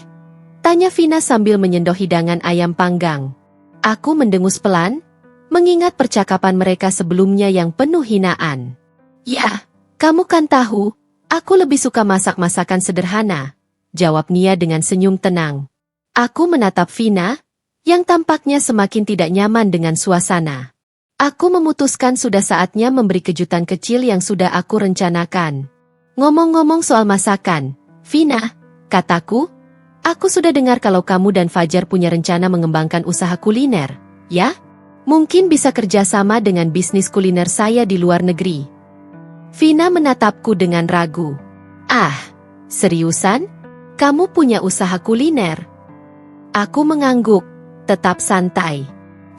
Tanya Vina sambil menyendok hidangan ayam panggang. Aku mendengus pelan, mengingat percakapan mereka sebelumnya yang penuh hinaan. Ya, kamu kan tahu, aku lebih suka masak masakan sederhana. Jawab Nia dengan senyum tenang. Aku menatap Vina, yang tampaknya semakin tidak nyaman dengan suasana. Aku memutuskan sudah saatnya memberi kejutan kecil yang sudah aku rencanakan. Ngomong-ngomong soal masakan, Vina, kataku, aku sudah dengar kalau kamu dan Fajar punya rencana mengembangkan usaha kuliner, ya? Mungkin bisa kerjasama dengan bisnis kuliner saya di luar negeri. Vina menatapku dengan ragu. Ah, seriusan? Kamu punya usaha kuliner? Aku mengangguk, tetap santai.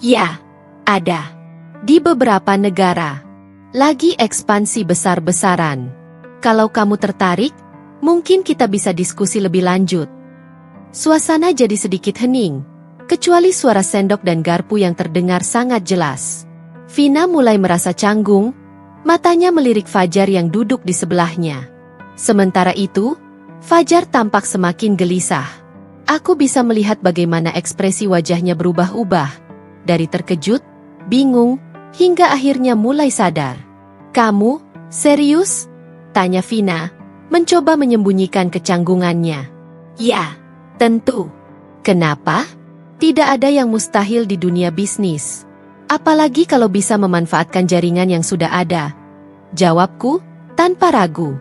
Ya, ada. Di beberapa negara. Lagi ekspansi besar-besaran. Kalau kamu tertarik, mungkin kita bisa diskusi lebih lanjut. Suasana jadi sedikit hening, kecuali suara sendok dan garpu yang terdengar sangat jelas. Vina mulai merasa canggung, matanya melirik Fajar yang duduk di sebelahnya. Sementara itu, Fajar tampak semakin gelisah. Aku bisa melihat bagaimana ekspresi wajahnya berubah-ubah, dari terkejut, bingung, hingga akhirnya mulai sadar. Kamu, serius? Tanya Vina, mencoba menyembunyikan kecanggungannya. Ya, tentu. Kenapa? Tidak ada yang mustahil di dunia bisnis. Apalagi kalau bisa memanfaatkan jaringan yang sudah ada. Jawabku, tanpa ragu.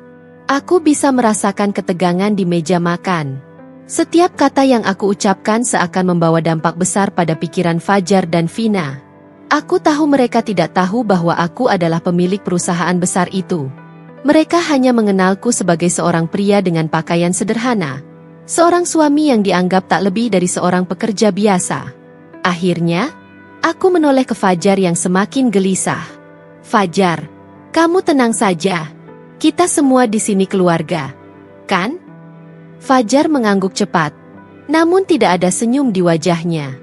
Aku bisa merasakan ketegangan di meja makan. Setiap kata yang aku ucapkan seakan membawa dampak besar pada pikiran Fajar dan Vina. Aku tahu mereka tidak tahu bahwa aku adalah pemilik perusahaan besar itu. Mereka hanya mengenalku sebagai seorang pria dengan pakaian sederhana. Seorang suami yang dianggap tak lebih dari seorang pekerja biasa. Akhirnya, aku menoleh ke Fajar yang semakin gelisah. Fajar, kamu tenang saja. Kita semua di sini keluarga, kan? Fajar mengangguk cepat, namun tidak ada senyum di wajahnya.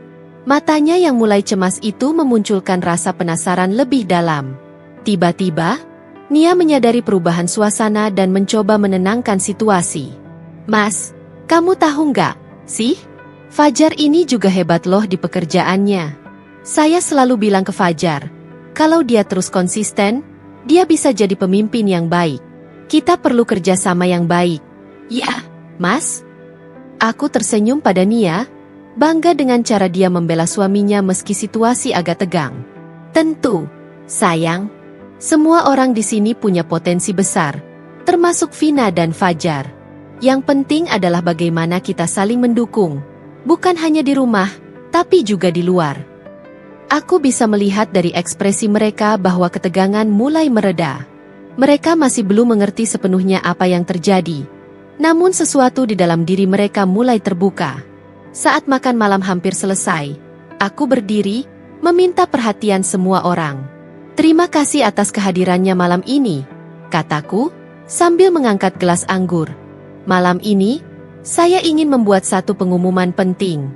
Matanya yang mulai cemas itu memunculkan rasa penasaran lebih dalam. Tiba-tiba, Nia menyadari perubahan suasana dan mencoba menenangkan situasi. Mas, kamu tahu nggak, sih? Fajar ini juga hebat loh di pekerjaannya. Saya selalu bilang ke Fajar, kalau dia terus konsisten, dia bisa jadi pemimpin yang baik. Kita perlu kerjasama yang baik. Ya, Mas. Aku tersenyum pada Nia, bangga dengan cara dia membela suaminya meski situasi agak tegang. Tentu, sayang. Semua orang di sini punya potensi besar, termasuk Vina dan Fajar. Yang penting adalah bagaimana kita saling mendukung. Bukan hanya di rumah, tapi juga di luar. Aku bisa melihat dari ekspresi mereka bahwa ketegangan mulai mereda. Mereka masih belum mengerti sepenuhnya apa yang terjadi. Namun sesuatu di dalam diri mereka mulai terbuka. Saat makan malam hampir selesai, aku berdiri, meminta perhatian semua orang. "Terima kasih atas kehadirannya malam ini," kataku, sambil mengangkat gelas anggur. "Malam ini, saya ingin membuat satu pengumuman penting.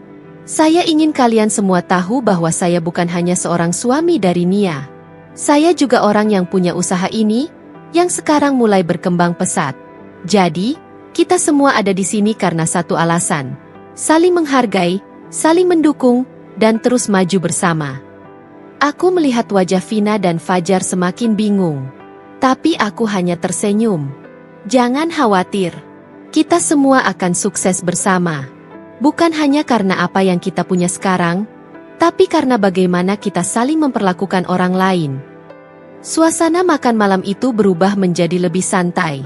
Saya ingin kalian semua tahu bahwa saya bukan hanya seorang suami dari Nia. Saya juga orang yang punya usaha ini, yang sekarang mulai berkembang pesat. Jadi, kita semua ada di sini karena satu alasan. Saling menghargai, saling mendukung, dan terus maju bersama." Aku melihat wajah Vina dan Fajar semakin bingung. Tapi aku hanya tersenyum. "Jangan khawatir. Kita semua akan sukses bersama. Bukan hanya karena apa yang kita punya sekarang, tapi karena bagaimana kita saling memperlakukan orang lain." Suasana makan malam itu berubah menjadi lebih santai.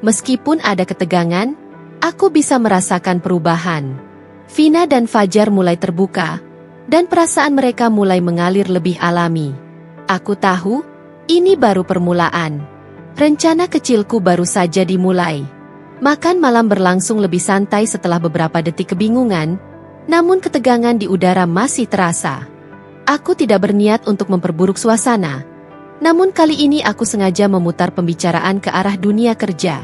Meskipun ada ketegangan, aku bisa merasakan perubahan. Vina dan Fajar mulai terbuka, dan perasaan mereka mulai mengalir lebih alami. Aku tahu, ini baru permulaan. Rencana kecilku baru saja dimulai. Makan malam berlangsung lebih santai setelah beberapa detik kebingungan, namun ketegangan di udara masih terasa. Aku tidak berniat untuk memperburuk suasana, namun kali ini aku sengaja memutar pembicaraan ke arah dunia kerja.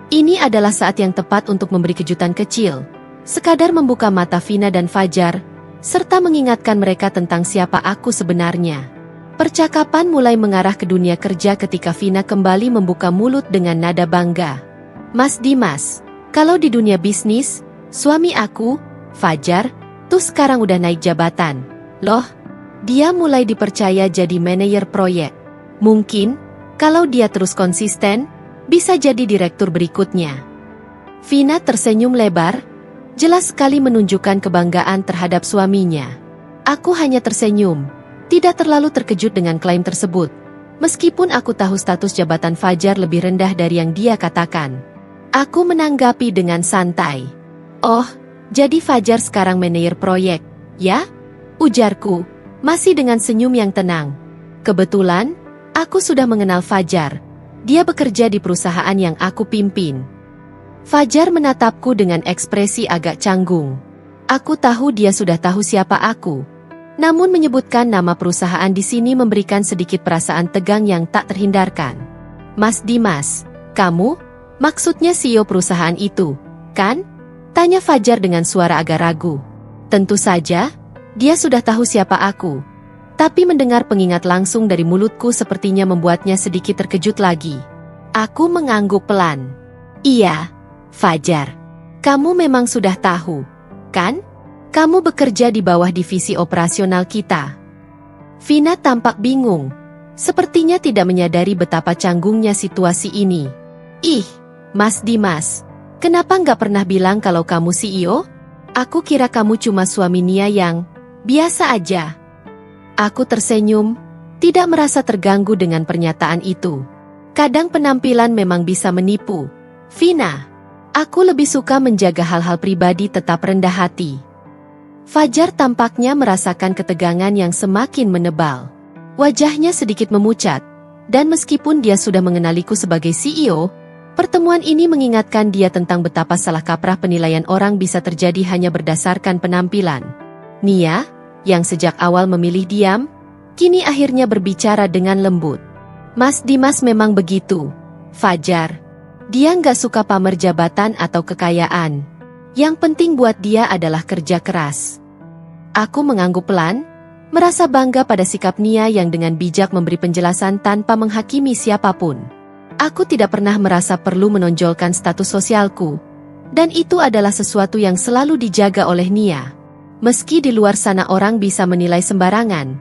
Ini adalah saat yang tepat untuk memberi kejutan kecil, sekadar membuka mata Vina dan Fajar, serta mengingatkan mereka tentang siapa aku sebenarnya. Percakapan mulai mengarah ke dunia kerja ketika Vina kembali membuka mulut dengan nada bangga. "Mas Dimas, kalau di dunia bisnis, suami aku, Fajar, tuh sekarang udah naik jabatan. Loh, dia mulai dipercaya jadi manajer proyek. Mungkin, kalau dia terus konsisten, bisa jadi direktur berikutnya." Vina tersenyum lebar, jelas sekali menunjukkan kebanggaan terhadap suaminya. Aku hanya tersenyum, tidak terlalu terkejut dengan klaim tersebut. Meskipun aku tahu status jabatan Fajar lebih rendah dari yang dia katakan. Aku menanggapi dengan santai. "Oh, jadi Fajar sekarang manajer proyek, ya?" ujarku, masih dengan senyum yang tenang. Kebetulan, aku sudah mengenal Fajar. Dia bekerja di perusahaan yang aku pimpin. Fajar menatapku dengan ekspresi agak canggung. Aku tahu dia sudah tahu siapa aku. Namun menyebutkan nama perusahaan di sini memberikan sedikit perasaan tegang yang tak terhindarkan. "Mas Dimas, kamu? Maksudnya CEO perusahaan itu, kan?" tanya Fajar dengan suara agak ragu. Tentu saja, dia sudah tahu siapa aku. Tapi mendengar pengingat langsung dari mulutku sepertinya membuatnya sedikit terkejut lagi. Aku mengangguk pelan. "Iya, Fajar. Kamu memang sudah tahu, kan? Kamu bekerja di bawah divisi operasional kita." Vina tampak bingung. Sepertinya tidak menyadari betapa canggungnya situasi ini. "Ih, Mas Dimas, kenapa nggak pernah bilang kalau kamu CEO? Aku kira kamu cuma suami Nia yang biasa aja." Aku tersenyum, tidak merasa terganggu dengan pernyataan itu. Kadang penampilan memang bisa menipu. "Vina, aku lebih suka menjaga hal-hal pribadi tetap rendah hati." Fajar tampaknya merasakan ketegangan yang semakin menebal. Wajahnya sedikit memucat, dan meskipun dia sudah mengenaliku sebagai CEO, pertemuan ini mengingatkan dia tentang betapa salah kaprah penilaian orang bisa terjadi hanya berdasarkan penampilan. Nia, yang sejak awal memilih diam, kini akhirnya berbicara dengan lembut. "Mas Dimas memang begitu, Fajar. Dia nggak suka pamer jabatan atau kekayaan. Yang penting buat dia adalah kerja keras." Aku mengangguk pelan, merasa bangga pada sikap Nia yang dengan bijak memberi penjelasan tanpa menghakimi siapapun. Aku tidak pernah merasa perlu menonjolkan status sosialku, dan itu adalah sesuatu yang selalu dijaga oleh Nia. Meski di luar sana orang bisa menilai sembarangan,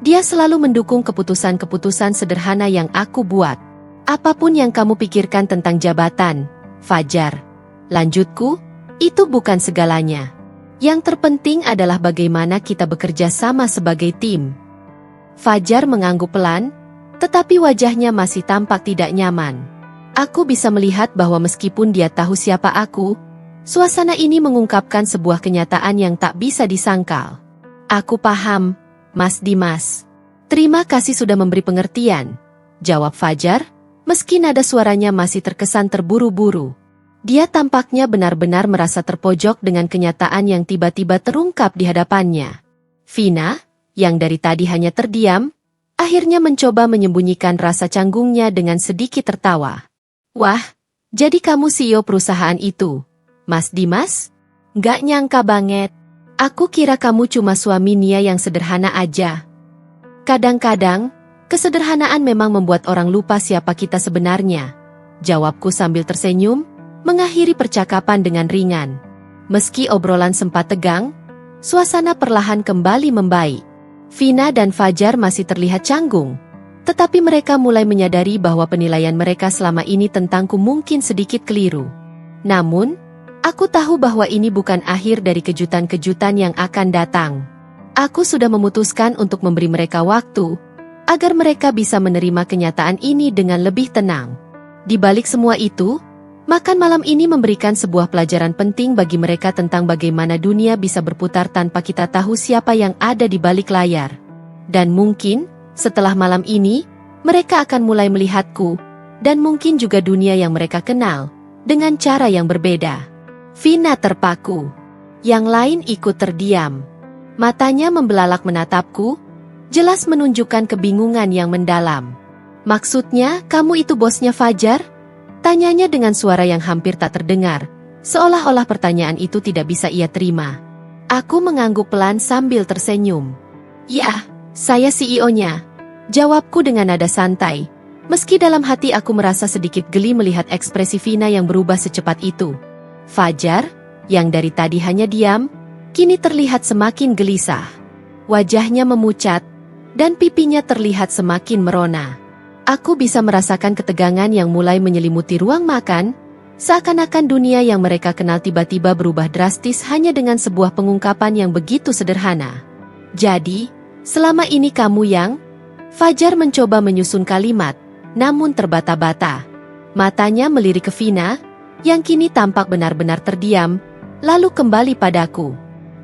dia selalu mendukung keputusan-keputusan sederhana yang aku buat. "Apapun yang kamu pikirkan tentang jabatan, Fajar," lanjutku, "itu bukan segalanya. Yang terpenting adalah bagaimana kita bekerja sama sebagai tim." Fajar mengangguk pelan, tetapi wajahnya masih tampak tidak nyaman. Aku bisa melihat bahwa meskipun dia tahu siapa aku, suasana ini mengungkapkan sebuah kenyataan yang tak bisa disangkal. Aku paham, Mas Dimas. Terima kasih sudah memberi pengertian, jawab Fajar, meski nada suaranya masih terkesan terburu-buru. Dia tampaknya benar-benar merasa terpojok dengan kenyataan yang tiba-tiba terungkap di hadapannya. Vina, yang dari tadi hanya terdiam, akhirnya mencoba menyembunyikan rasa canggungnya dengan sedikit tertawa. Wah, jadi kamu CEO perusahaan itu, Mas Dimas? Nggak nyangka banget. Aku kira kamu cuma suami Nia yang sederhana aja. Kadang-kadang, kesederhanaan memang membuat orang lupa siapa kita sebenarnya, jawabku sambil tersenyum, mengakhiri percakapan dengan ringan. Meski obrolan sempat tegang, suasana perlahan kembali membaik. Vina dan Fajar masih terlihat canggung, tetapi mereka mulai menyadari bahwa penilaian mereka selama ini tentangku mungkin sedikit keliru. Namun, aku tahu bahwa ini bukan akhir dari kejutan-kejutan yang akan datang. Aku sudah memutuskan untuk memberi mereka waktu, agar mereka bisa menerima kenyataan ini dengan lebih tenang. Di balik semua itu, makan malam ini memberikan sebuah pelajaran penting bagi mereka tentang bagaimana dunia bisa berputar tanpa kita tahu siapa yang ada di balik layar. Dan mungkin, setelah malam ini, mereka akan mulai melihatku, dan mungkin juga dunia yang mereka kenal, dengan cara yang berbeda. Vina terpaku. Yang lain ikut terdiam. Matanya membelalak menatapku, jelas menunjukkan kebingungan yang mendalam. Maksudnya, kamu itu bosnya Fajar? Tanyanya dengan suara yang hampir tak terdengar, seolah-olah pertanyaan itu tidak bisa ia terima. Aku mengangguk pelan sambil tersenyum. Ya, saya CEO-nya. Jawabku dengan nada santai, meski dalam hati aku merasa sedikit geli melihat ekspresi Vina yang berubah secepat itu. Fajar, yang dari tadi hanya diam, kini terlihat semakin gelisah. Wajahnya memucat, dan pipinya terlihat semakin merona. Aku bisa merasakan ketegangan yang mulai menyelimuti ruang makan, seakan-akan dunia yang mereka kenal tiba-tiba berubah drastis hanya dengan sebuah pengungkapan yang begitu sederhana. Jadi, selama ini kamu yang... Fajar mencoba menyusun kalimat, namun terbata-bata. Matanya melirik ke Vina, yang kini tampak benar-benar terdiam, lalu kembali padaku.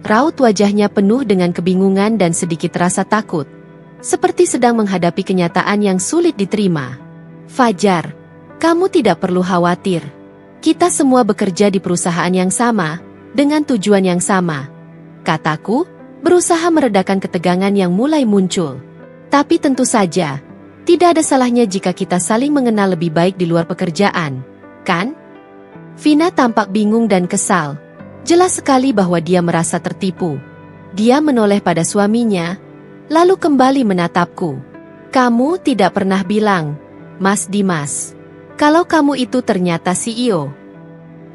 Raut wajahnya penuh dengan kebingungan dan sedikit rasa takut, seperti sedang menghadapi kenyataan yang sulit diterima. Fajar, kamu tidak perlu khawatir. Kita semua bekerja di perusahaan yang sama, dengan tujuan yang sama, kataku, berusaha meredakan ketegangan yang mulai muncul. Tapi tentu saja, tidak ada salahnya jika kita saling mengenal lebih baik di luar pekerjaan, kan? Vina tampak bingung dan kesal. Jelas sekali bahwa dia merasa tertipu. Dia menoleh pada suaminya, lalu kembali menatapku. Kamu tidak pernah bilang, Mas Dimas, kalau kamu itu ternyata CEO.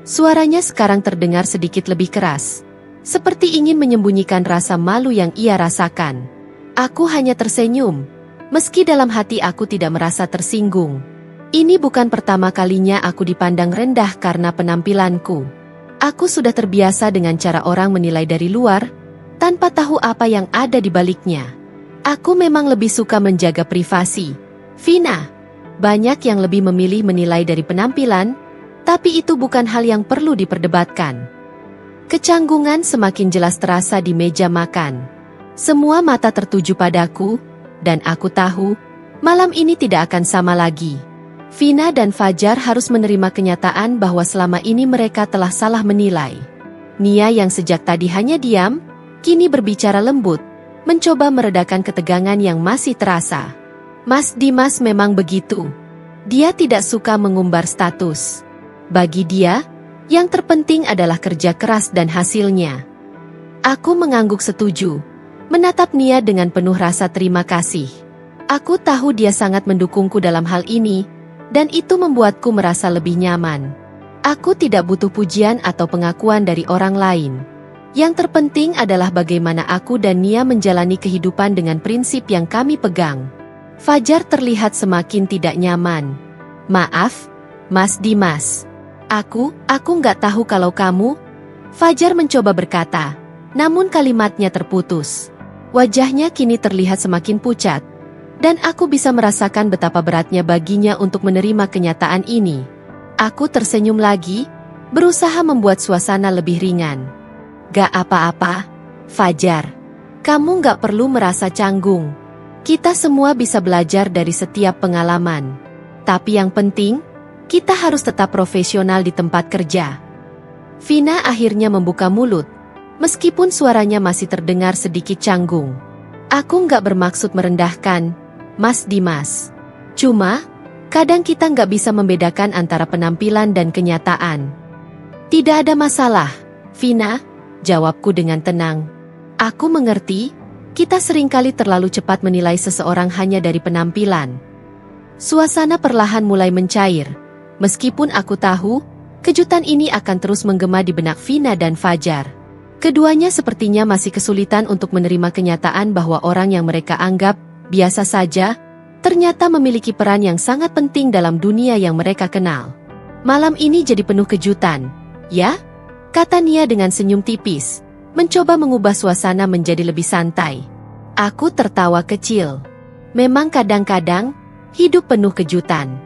Suaranya sekarang terdengar sedikit lebih keras, seperti ingin menyembunyikan rasa malu yang ia rasakan. Aku hanya tersenyum, meski dalam hati aku tidak merasa tersinggung. Ini bukan pertama kalinya aku dipandang rendah karena penampilanku. Aku sudah terbiasa dengan cara orang menilai dari luar, tanpa tahu apa yang ada di baliknya. Aku memang lebih suka menjaga privasi. Vina, banyak yang lebih memilih menilai dari penampilan, tapi itu bukan hal yang perlu diperdebatkan. Kecanggungan semakin jelas terasa di meja makan. Semua mata tertuju padaku, dan aku tahu, malam ini tidak akan sama lagi. Vina dan Fajar harus menerima kenyataan bahwa selama ini mereka telah salah menilai. Nia yang sejak tadi hanya diam, kini berbicara lembut, mencoba meredakan ketegangan yang masih terasa. Mas Dimas memang begitu. Dia tidak suka mengumbar status. Bagi dia, yang terpenting adalah kerja keras dan hasilnya. Aku mengangguk setuju, menatap Nia dengan penuh rasa terima kasih. Aku tahu dia sangat mendukungku dalam hal ini, dan itu membuatku merasa lebih nyaman. Aku tidak butuh pujian atau pengakuan dari orang lain. Yang terpenting adalah bagaimana aku dan Nia menjalani kehidupan dengan prinsip yang kami pegang. Fajar terlihat semakin tidak nyaman. Maaf, Mas Dimas. Aku nggak tahu kalau kamu... Fajar mencoba berkata, namun kalimatnya terputus. Wajahnya kini terlihat semakin pucat, Dan aku bisa merasakan betapa beratnya baginya untuk menerima kenyataan ini. Aku tersenyum lagi, berusaha membuat suasana lebih ringan. Gak apa-apa, Fajar. Kamu gak perlu merasa canggung. Kita semua bisa belajar dari setiap pengalaman. Tapi yang penting, kita harus tetap profesional di tempat kerja. Vina akhirnya membuka mulut, meskipun suaranya masih terdengar sedikit canggung. Aku nggak bermaksud merendahkan, Mas Dimas. Cuma, kadang kita nggak bisa membedakan antara penampilan dan kenyataan. Tidak ada masalah, Vina, jawabku dengan tenang. Aku mengerti, kita seringkali terlalu cepat menilai seseorang hanya dari penampilan. Suasana perlahan mulai mencair, meskipun aku tahu, kejutan ini akan terus menggema di benak Vina dan Fajar. Keduanya sepertinya masih kesulitan untuk menerima kenyataan bahwa orang yang mereka anggap biasa saja, ternyata memiliki peran yang sangat penting dalam dunia yang mereka kenal. Malam ini jadi penuh kejutan, ya? Kata Nia dengan senyum tipis, mencoba mengubah suasana menjadi lebih santai. Aku tertawa kecil. Memang kadang-kadang, hidup penuh kejutan.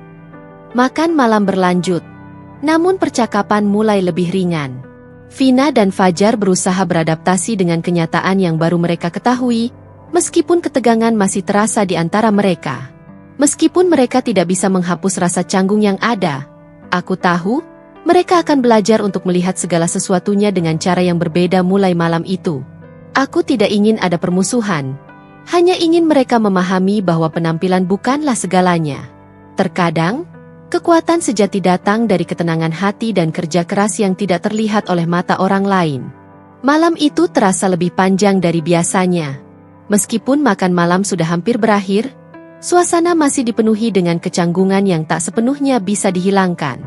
Makan malam berlanjut, namun percakapan mulai lebih ringan. Vina dan Fajar berusaha beradaptasi dengan kenyataan yang baru mereka ketahui, meskipun ketegangan masih terasa di antara mereka. Meskipun mereka tidak bisa menghapus rasa canggung yang ada, aku tahu, mereka akan belajar untuk melihat segala sesuatunya dengan cara yang berbeda mulai malam itu. Aku tidak ingin ada permusuhan, hanya ingin mereka memahami bahwa penampilan bukanlah segalanya. Terkadang, kekuatan sejati datang dari ketenangan hati dan kerja keras yang tidak terlihat oleh mata orang lain. Malam itu terasa lebih panjang dari biasanya. Meskipun makan malam sudah hampir berakhir, suasana masih dipenuhi dengan kecanggungan yang tak sepenuhnya bisa dihilangkan.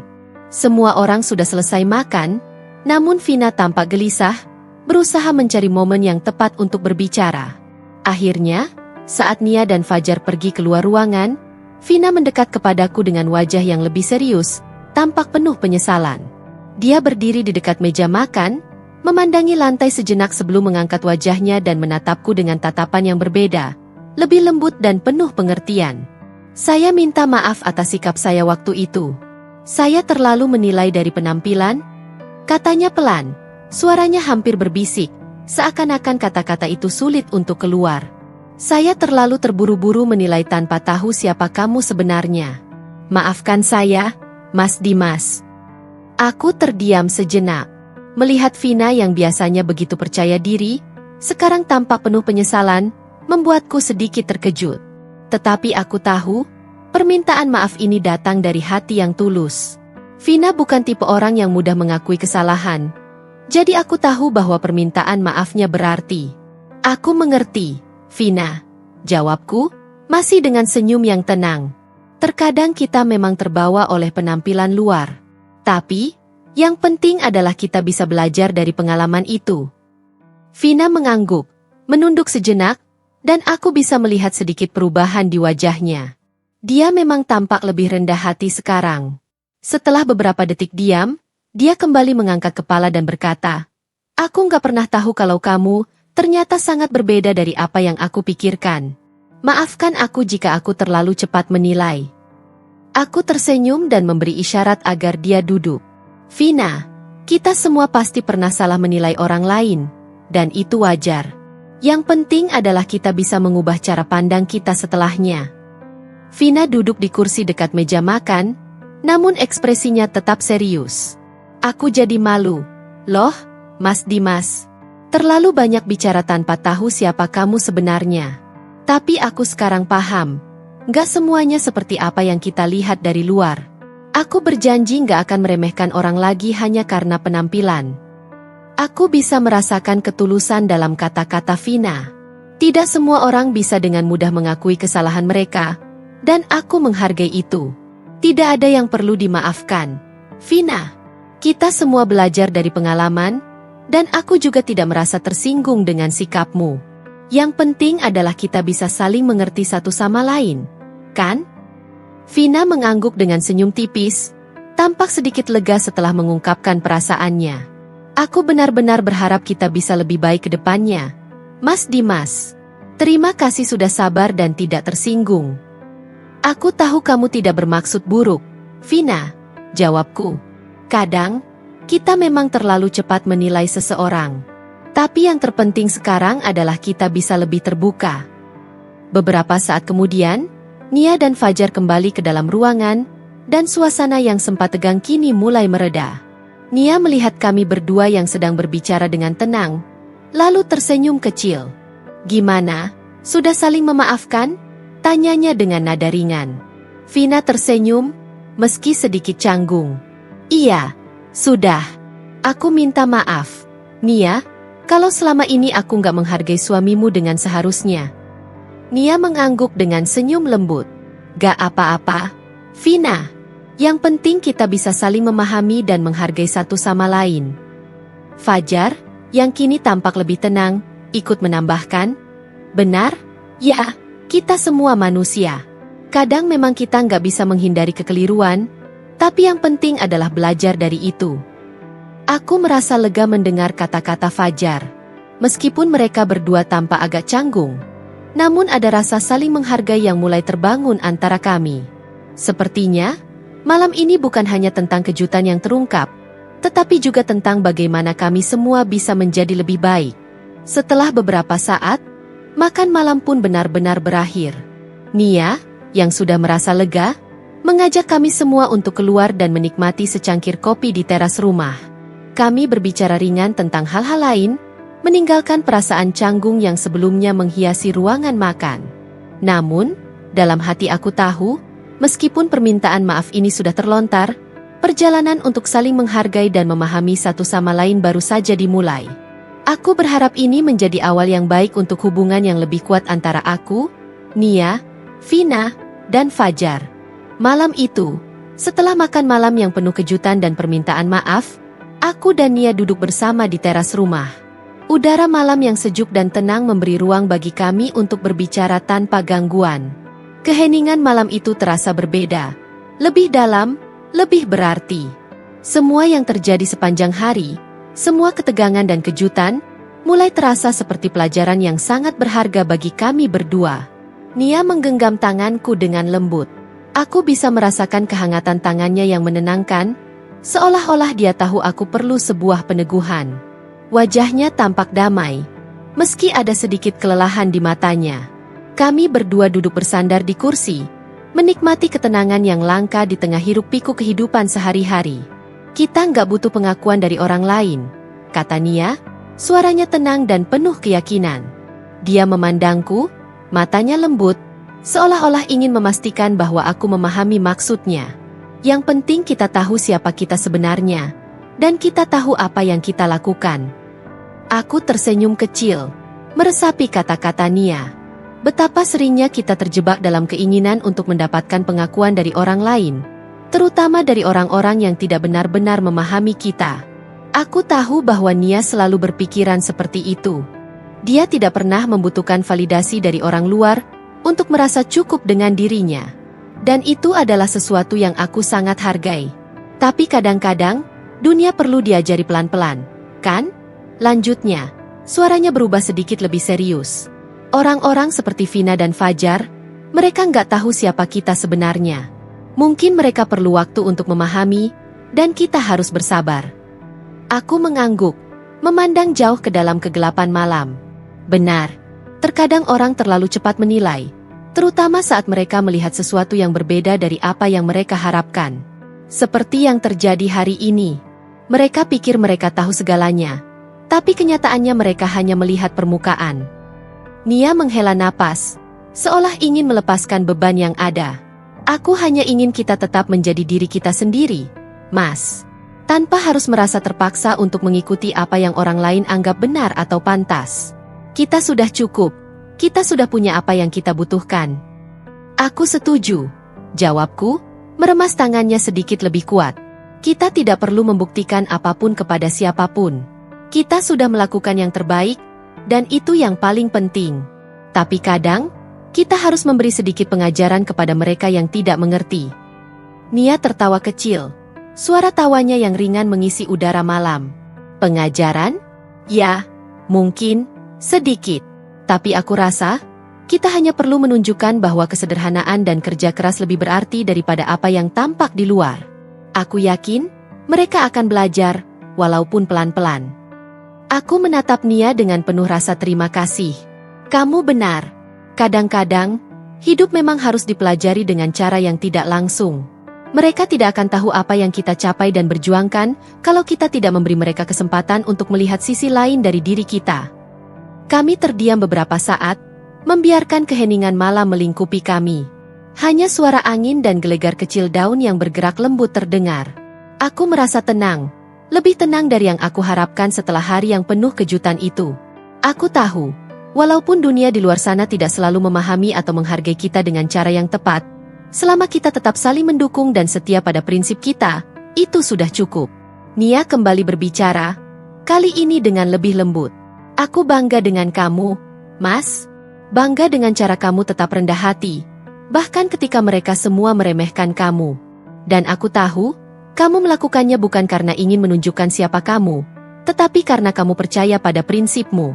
Semua orang sudah selesai makan, namun Vina tampak gelisah, berusaha mencari momen yang tepat untuk berbicara. Akhirnya, saat Nia dan Fajar pergi keluar ruangan, Vina mendekat kepadaku dengan wajah yang lebih serius, tampak penuh penyesalan. Dia berdiri di dekat meja makan, memandangi lantai sejenak sebelum mengangkat wajahnya dan menatapku dengan tatapan yang berbeda, lebih lembut dan penuh pengertian. Saya minta maaf atas sikap saya waktu itu. Saya terlalu menilai dari penampilan, katanya pelan, suaranya hampir berbisik, seakan-akan kata-kata itu sulit untuk keluar. Saya terlalu terburu-buru menilai tanpa tahu siapa kamu sebenarnya. Maafkan saya, Mas Dimas. Aku terdiam sejenak. Melihat Vina yang biasanya begitu percaya diri, sekarang tampak penuh penyesalan, membuatku sedikit terkejut. Tetapi aku tahu, permintaan maaf ini datang dari hati yang tulus. Vina bukan tipe orang yang mudah mengakui kesalahan. Jadi aku tahu bahwa permintaan maafnya berarti. Aku mengerti. Vina, jawabku, masih dengan senyum yang tenang. Terkadang kita memang terbawa oleh penampilan luar. Tapi, yang penting adalah kita bisa belajar dari pengalaman itu. Vina mengangguk, menunduk sejenak, dan aku bisa melihat sedikit perubahan di wajahnya. Dia memang tampak lebih rendah hati sekarang. Setelah beberapa detik diam, dia kembali mengangkat kepala dan berkata, "Aku nggak pernah tahu kalau kamu ternyata sangat berbeda dari apa yang aku pikirkan. Maafkan aku jika aku terlalu cepat menilai." Aku tersenyum dan memberi isyarat agar dia duduk. Vina, kita semua pasti pernah salah menilai orang lain, dan itu wajar. Yang penting adalah kita bisa mengubah cara pandang kita setelahnya. Vina duduk di kursi dekat meja makan, namun ekspresinya tetap serius. Aku jadi malu. Loh, Mas Dimas. Terlalu banyak bicara tanpa tahu siapa kamu sebenarnya. Tapi aku sekarang paham. Gak semuanya seperti apa yang kita lihat dari luar. Aku berjanji gak akan meremehkan orang lagi hanya karena penampilan. Aku bisa merasakan ketulusan dalam kata-kata Vina. Tidak semua orang bisa dengan mudah mengakui kesalahan mereka, dan aku menghargai itu. Tidak ada yang perlu dimaafkan. Vina, kita semua belajar dari pengalaman, dan aku juga tidak merasa tersinggung dengan sikapmu. Yang penting adalah kita bisa saling mengerti satu sama lain, kan? Vina mengangguk dengan senyum tipis, tampak sedikit lega setelah mengungkapkan perasaannya. Aku benar-benar berharap kita bisa lebih baik ke depannya, Mas Dimas. Terima kasih sudah sabar dan tidak tersinggung. Aku tahu kamu tidak bermaksud buruk, Vina, jawabku. Kadang, kita memang terlalu cepat menilai seseorang. Tapi yang terpenting sekarang adalah kita bisa lebih terbuka. Beberapa saat kemudian, Nia dan Fajar kembali ke dalam ruangan, dan suasana yang sempat tegang kini mulai mereda. Nia melihat kami berdua yang sedang berbicara dengan tenang, lalu tersenyum kecil. Gimana? Sudah saling memaafkan? Tanyanya dengan nada ringan. Vina tersenyum, meski sedikit canggung. Iya, sudah. Aku minta maaf. Nia, kalau selama ini aku nggak menghargai suamimu dengan seharusnya. Nia mengangguk dengan senyum lembut. Gak apa-apa, Vina. Yang penting kita bisa saling memahami dan menghargai satu sama lain. Fajar, yang kini tampak lebih tenang, ikut menambahkan. Benar? Ya, kita semua manusia. Kadang memang kita nggak bisa menghindari kekeliruan, tapi yang penting adalah belajar dari itu. Aku merasa lega mendengar kata-kata Fajar. Meskipun mereka berdua tampak agak canggung, namun ada rasa saling menghargai yang mulai terbangun antara kami. Sepertinya, malam ini bukan hanya tentang kejutan yang terungkap, tetapi juga tentang bagaimana kami semua bisa menjadi lebih baik. Setelah beberapa saat, makan malam pun benar-benar berakhir. Nia, yang sudah merasa lega, mengajak kami semua untuk keluar dan menikmati secangkir kopi di teras rumah. Kami berbicara ringan tentang hal-hal lain, meninggalkan perasaan canggung yang sebelumnya menghiasi ruangan makan. Namun, dalam hati aku tahu, meskipun permintaan maaf ini sudah terlontar, perjalanan untuk saling menghargai dan memahami satu sama lain baru saja dimulai. Aku berharap ini menjadi awal yang baik untuk hubungan yang lebih kuat antara aku, Nia, Vina, dan Fajar. Malam itu, setelah makan malam yang penuh kejutan dan permintaan maaf, aku dan Nia duduk bersama di teras rumah. Udara malam yang sejuk dan tenang memberi ruang bagi kami untuk berbicara tanpa gangguan. Keheningan malam itu terasa berbeda, lebih dalam, lebih berarti. Semua yang terjadi sepanjang hari, semua ketegangan dan kejutan, mulai terasa seperti pelajaran yang sangat berharga bagi kami berdua. Nia menggenggam tanganku dengan lembut. Aku bisa merasakan kehangatan tangannya yang menenangkan, seolah-olah dia tahu aku perlu sebuah peneguhan. Wajahnya tampak damai, meski ada sedikit kelelahan di matanya. Kami berdua duduk bersandar di kursi, menikmati ketenangan yang langka di tengah hiruk-pikuk kehidupan sehari-hari. Kita nggak butuh pengakuan dari orang lain, kata Nia, suaranya tenang dan penuh keyakinan. Dia memandangku, matanya lembut, seolah-olah ingin memastikan bahwa aku memahami maksudnya. Yang penting kita tahu siapa kita sebenarnya, dan kita tahu apa yang kita lakukan. Aku tersenyum kecil, meresapi kata-kata Nia. Betapa seringnya kita terjebak dalam keinginan untuk mendapatkan pengakuan dari orang lain, terutama dari orang-orang yang tidak benar-benar memahami kita. Aku tahu bahwa Nia selalu berpikiran seperti itu. Dia tidak pernah membutuhkan validasi dari orang luar untuk merasa cukup dengan dirinya. Dan itu adalah sesuatu yang aku sangat hargai. Tapi kadang-kadang, dunia perlu diajari pelan-pelan, kan? Lanjutnya, suaranya berubah sedikit lebih serius. Orang-orang seperti Vina dan Fajar, mereka nggak tahu siapa kita sebenarnya. Mungkin mereka perlu waktu untuk memahami, dan kita harus bersabar. Aku mengangguk, memandang jauh ke dalam kegelapan malam. Benar, terkadang orang terlalu cepat menilai, terutama saat mereka melihat sesuatu yang berbeda dari apa yang mereka harapkan. Seperti yang terjadi hari ini. Mereka pikir mereka tahu segalanya, tapi kenyataannya mereka hanya melihat permukaan. Nia menghela napas, seolah ingin melepaskan beban yang ada. Aku hanya ingin kita tetap menjadi diri kita sendiri, Mas. Tanpa harus merasa terpaksa untuk mengikuti apa yang orang lain anggap benar atau pantas. Kita sudah cukup. Kita sudah punya apa yang kita butuhkan. Aku setuju, jawabku, meremas tangannya sedikit lebih kuat. Kita tidak perlu membuktikan apapun kepada siapapun. Kita sudah melakukan yang terbaik, dan itu yang paling penting. Tapi kadang, kita harus memberi sedikit pengajaran kepada mereka yang tidak mengerti. Nia tertawa kecil. Suara tawanya yang ringan mengisi udara malam. Pengajaran? Ya, mungkin, sedikit. Tapi aku rasa, Kita hanya perlu menunjukkan bahwa kesederhanaan dan kerja keras lebih berarti daripada apa yang tampak di luar. Aku yakin mereka akan belajar, walaupun pelan-pelan. Aku menatap Nia dengan penuh rasa terima kasih. Kamu benar. Kadang-kadang, hidup memang harus dipelajari dengan cara yang tidak langsung. Mereka tidak akan tahu apa yang kita capai dan berjuangkan kalau kita tidak memberi mereka kesempatan untuk melihat sisi lain dari diri kita. Kami terdiam beberapa saat, membiarkan keheningan malam melingkupi kami. Hanya suara angin dan gelegar kecil daun yang bergerak lembut terdengar. Aku merasa tenang, lebih tenang dari yang aku harapkan setelah hari yang penuh kejutan itu. Aku tahu, walaupun dunia di luar sana tidak selalu memahami atau menghargai kita dengan cara yang tepat, selama kita tetap saling mendukung dan setia pada prinsip kita, itu sudah cukup. Nia kembali berbicara, kali ini dengan lebih lembut. Aku bangga dengan kamu, Mas. Bangga dengan cara kamu tetap rendah hati, bahkan ketika mereka semua meremehkan kamu. Dan aku tahu, kamu melakukannya bukan karena ingin menunjukkan siapa kamu, tetapi karena kamu percaya pada prinsipmu.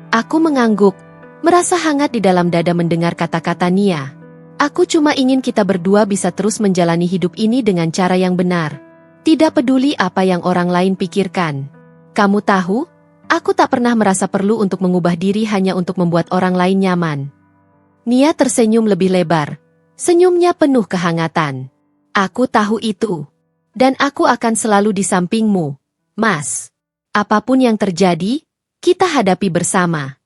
Aku mengangguk, merasa hangat di dalam dada mendengar kata-kata Nia. Aku cuma ingin kita berdua bisa terus menjalani hidup ini dengan cara yang benar. Tidak peduli apa yang orang lain pikirkan. Kamu tahu, aku tak pernah merasa perlu untuk mengubah diri hanya untuk membuat orang lain nyaman. Nia tersenyum lebih lebar. Senyumnya penuh kehangatan. Aku tahu itu. Dan aku akan selalu di sampingmu, Mas. Apapun yang terjadi, kita hadapi bersama.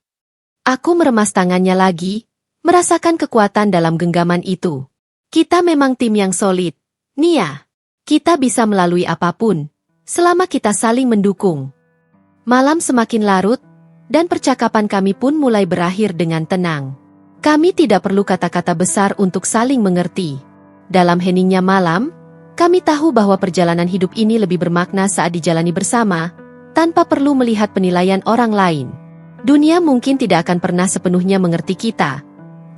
Aku meremas tangannya lagi, merasakan kekuatan dalam genggaman itu. Kita memang tim yang solid, Nia. Kita bisa melalui apapun, selama kita saling mendukung. Malam semakin larut, dan percakapan kami pun mulai berakhir dengan tenang. Kami tidak perlu kata-kata besar untuk saling mengerti. Dalam heningnya malam, kami tahu bahwa perjalanan hidup ini lebih bermakna saat dijalani bersama, tanpa perlu melihat penilaian orang lain. Dunia mungkin tidak akan pernah sepenuhnya mengerti kita,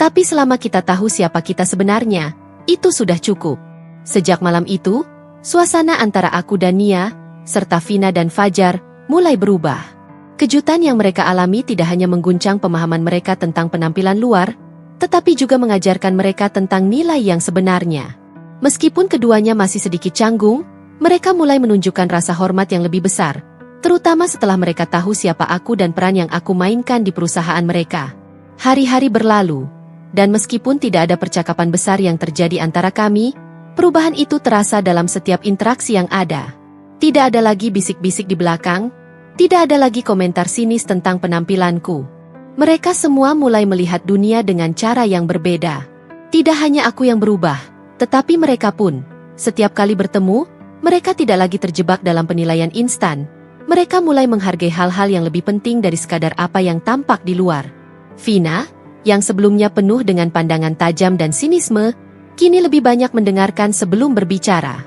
tapi selama kita tahu siapa kita sebenarnya, itu sudah cukup. Sejak malam itu, suasana antara aku dan Nia, serta Vina dan Fajar, mulai berubah. Kejutan yang mereka alami tidak hanya mengguncang pemahaman mereka tentang penampilan luar, tetapi juga mengajarkan mereka tentang nilai yang sebenarnya. Meskipun keduanya masih sedikit canggung, mereka mulai menunjukkan rasa hormat yang lebih besar, terutama setelah mereka tahu siapa aku dan peran yang aku mainkan di perusahaan mereka. Hari-hari berlalu, dan meskipun tidak ada percakapan besar yang terjadi antara kami, perubahan itu terasa dalam setiap interaksi yang ada. Tidak ada lagi bisik-bisik di belakang, tidak ada lagi komentar sinis tentang penampilanku. Mereka semua mulai melihat dunia dengan cara yang berbeda. Tidak hanya aku yang berubah, tetapi mereka pun. Setiap kali bertemu, mereka tidak lagi terjebak dalam penilaian instan. Mereka mulai menghargai hal-hal yang lebih penting dari sekadar apa yang tampak di luar. Vina, yang sebelumnya penuh dengan pandangan tajam dan sinisme, kini lebih banyak mendengarkan sebelum berbicara.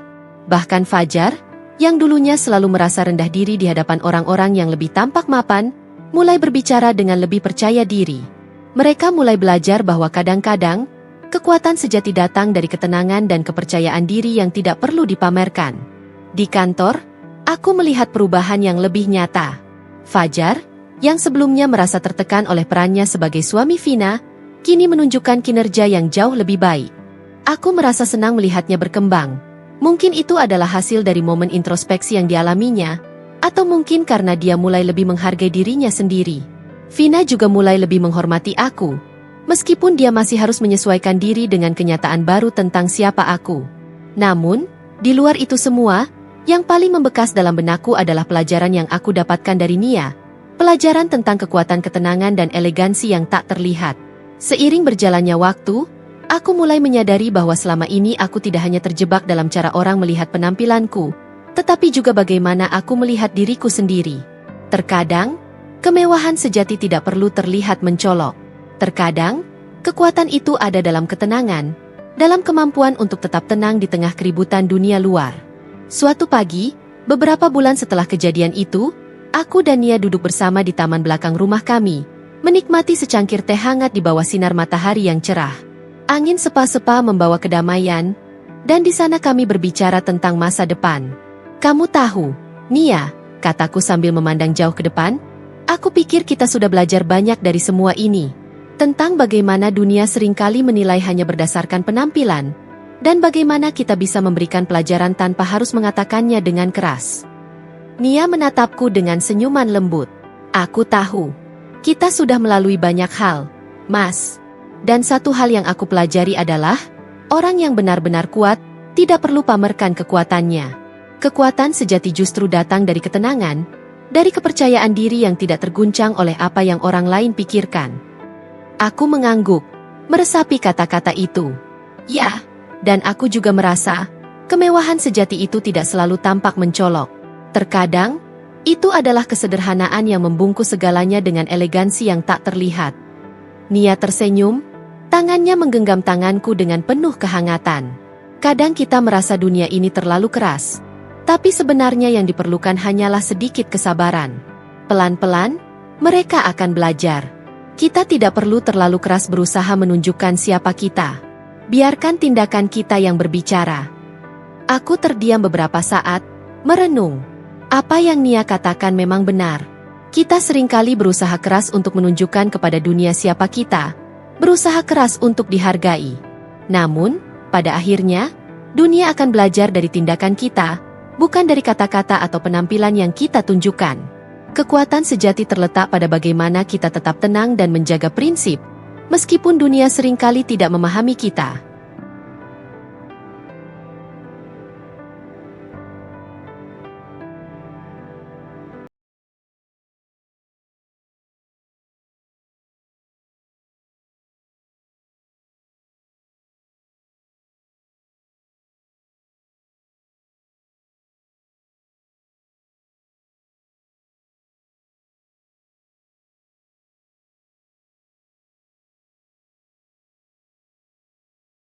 Bahkan Fajar, yang dulunya selalu merasa rendah diri di hadapan orang-orang yang lebih tampak mapan, mulai berbicara dengan lebih percaya diri. Mereka mulai belajar bahwa kadang-kadang, kekuatan sejati datang dari ketenangan dan kepercayaan diri yang tidak perlu dipamerkan. Di kantor, aku melihat perubahan yang lebih nyata. Fajar, yang sebelumnya merasa tertekan oleh perannya sebagai suami Vina, kini menunjukkan kinerja yang jauh lebih baik. Aku merasa senang melihatnya berkembang. Mungkin itu adalah hasil dari momen introspeksi yang dialaminya, atau mungkin karena dia mulai lebih menghargai dirinya sendiri. Vina juga mulai lebih menghormati aku, meskipun dia masih harus menyesuaikan diri dengan kenyataan baru tentang siapa aku. Namun, di luar itu semua, yang paling membekas dalam benakku adalah pelajaran yang aku dapatkan dari Nia, pelajaran tentang kekuatan ketenangan dan elegansi yang tak terlihat. Seiring berjalannya waktu, aku mulai menyadari bahwa selama ini aku tidak hanya terjebak dalam cara orang melihat penampilanku, tetapi juga bagaimana aku melihat diriku sendiri. Terkadang, kemewahan sejati tidak perlu terlihat mencolok. Terkadang, kekuatan itu ada dalam ketenangan, dalam kemampuan untuk tetap tenang di tengah keributan dunia luar. Suatu pagi, beberapa bulan setelah kejadian itu, aku dan Nia duduk bersama di taman belakang rumah kami, menikmati secangkir teh hangat di bawah sinar matahari yang cerah. Angin sepa-sepa membawa kedamaian, dan di sana kami berbicara tentang masa depan. Kamu tahu, Nia, kataku sambil memandang jauh ke depan, aku pikir kita sudah belajar banyak dari semua ini. Tentang bagaimana dunia seringkali menilai hanya berdasarkan penampilan, dan bagaimana kita bisa memberikan pelajaran tanpa harus mengatakannya dengan keras. Nia menatapku dengan senyuman lembut. Aku tahu. Kita sudah melalui banyak hal, Mas. Dan satu hal yang aku pelajari adalah, orang yang benar-benar kuat, tidak perlu pamerkan kekuatannya. Kekuatan sejati justru datang dari ketenangan, dari kepercayaan diri yang tidak terguncang oleh apa yang orang lain pikirkan. Aku mengangguk, meresapi kata-kata itu. Ya, dan aku juga merasa, kemewahan sejati itu tidak selalu tampak mencolok. Terkadang, itu adalah kesederhanaan yang membungkus segalanya dengan elegansi yang tak terlihat. Nia tersenyum, tangannya menggenggam tanganku dengan penuh kehangatan. Kadang kita merasa dunia ini terlalu keras, tapi sebenarnya yang diperlukan hanyalah sedikit kesabaran. Pelan-pelan, mereka akan belajar. Kita tidak perlu terlalu keras berusaha menunjukkan siapa kita. Biarkan tindakan kita yang berbicara. Aku terdiam beberapa saat, merenung. Apa yang Nia katakan memang benar. Kita seringkali berusaha keras untuk menunjukkan kepada dunia siapa kita, berusaha keras untuk dihargai. Namun, pada akhirnya, dunia akan belajar dari tindakan kita, bukan dari kata-kata atau penampilan yang kita tunjukkan. Kekuatan sejati terletak pada bagaimana kita tetap tenang dan menjaga prinsip, meskipun dunia seringkali tidak memahami kita.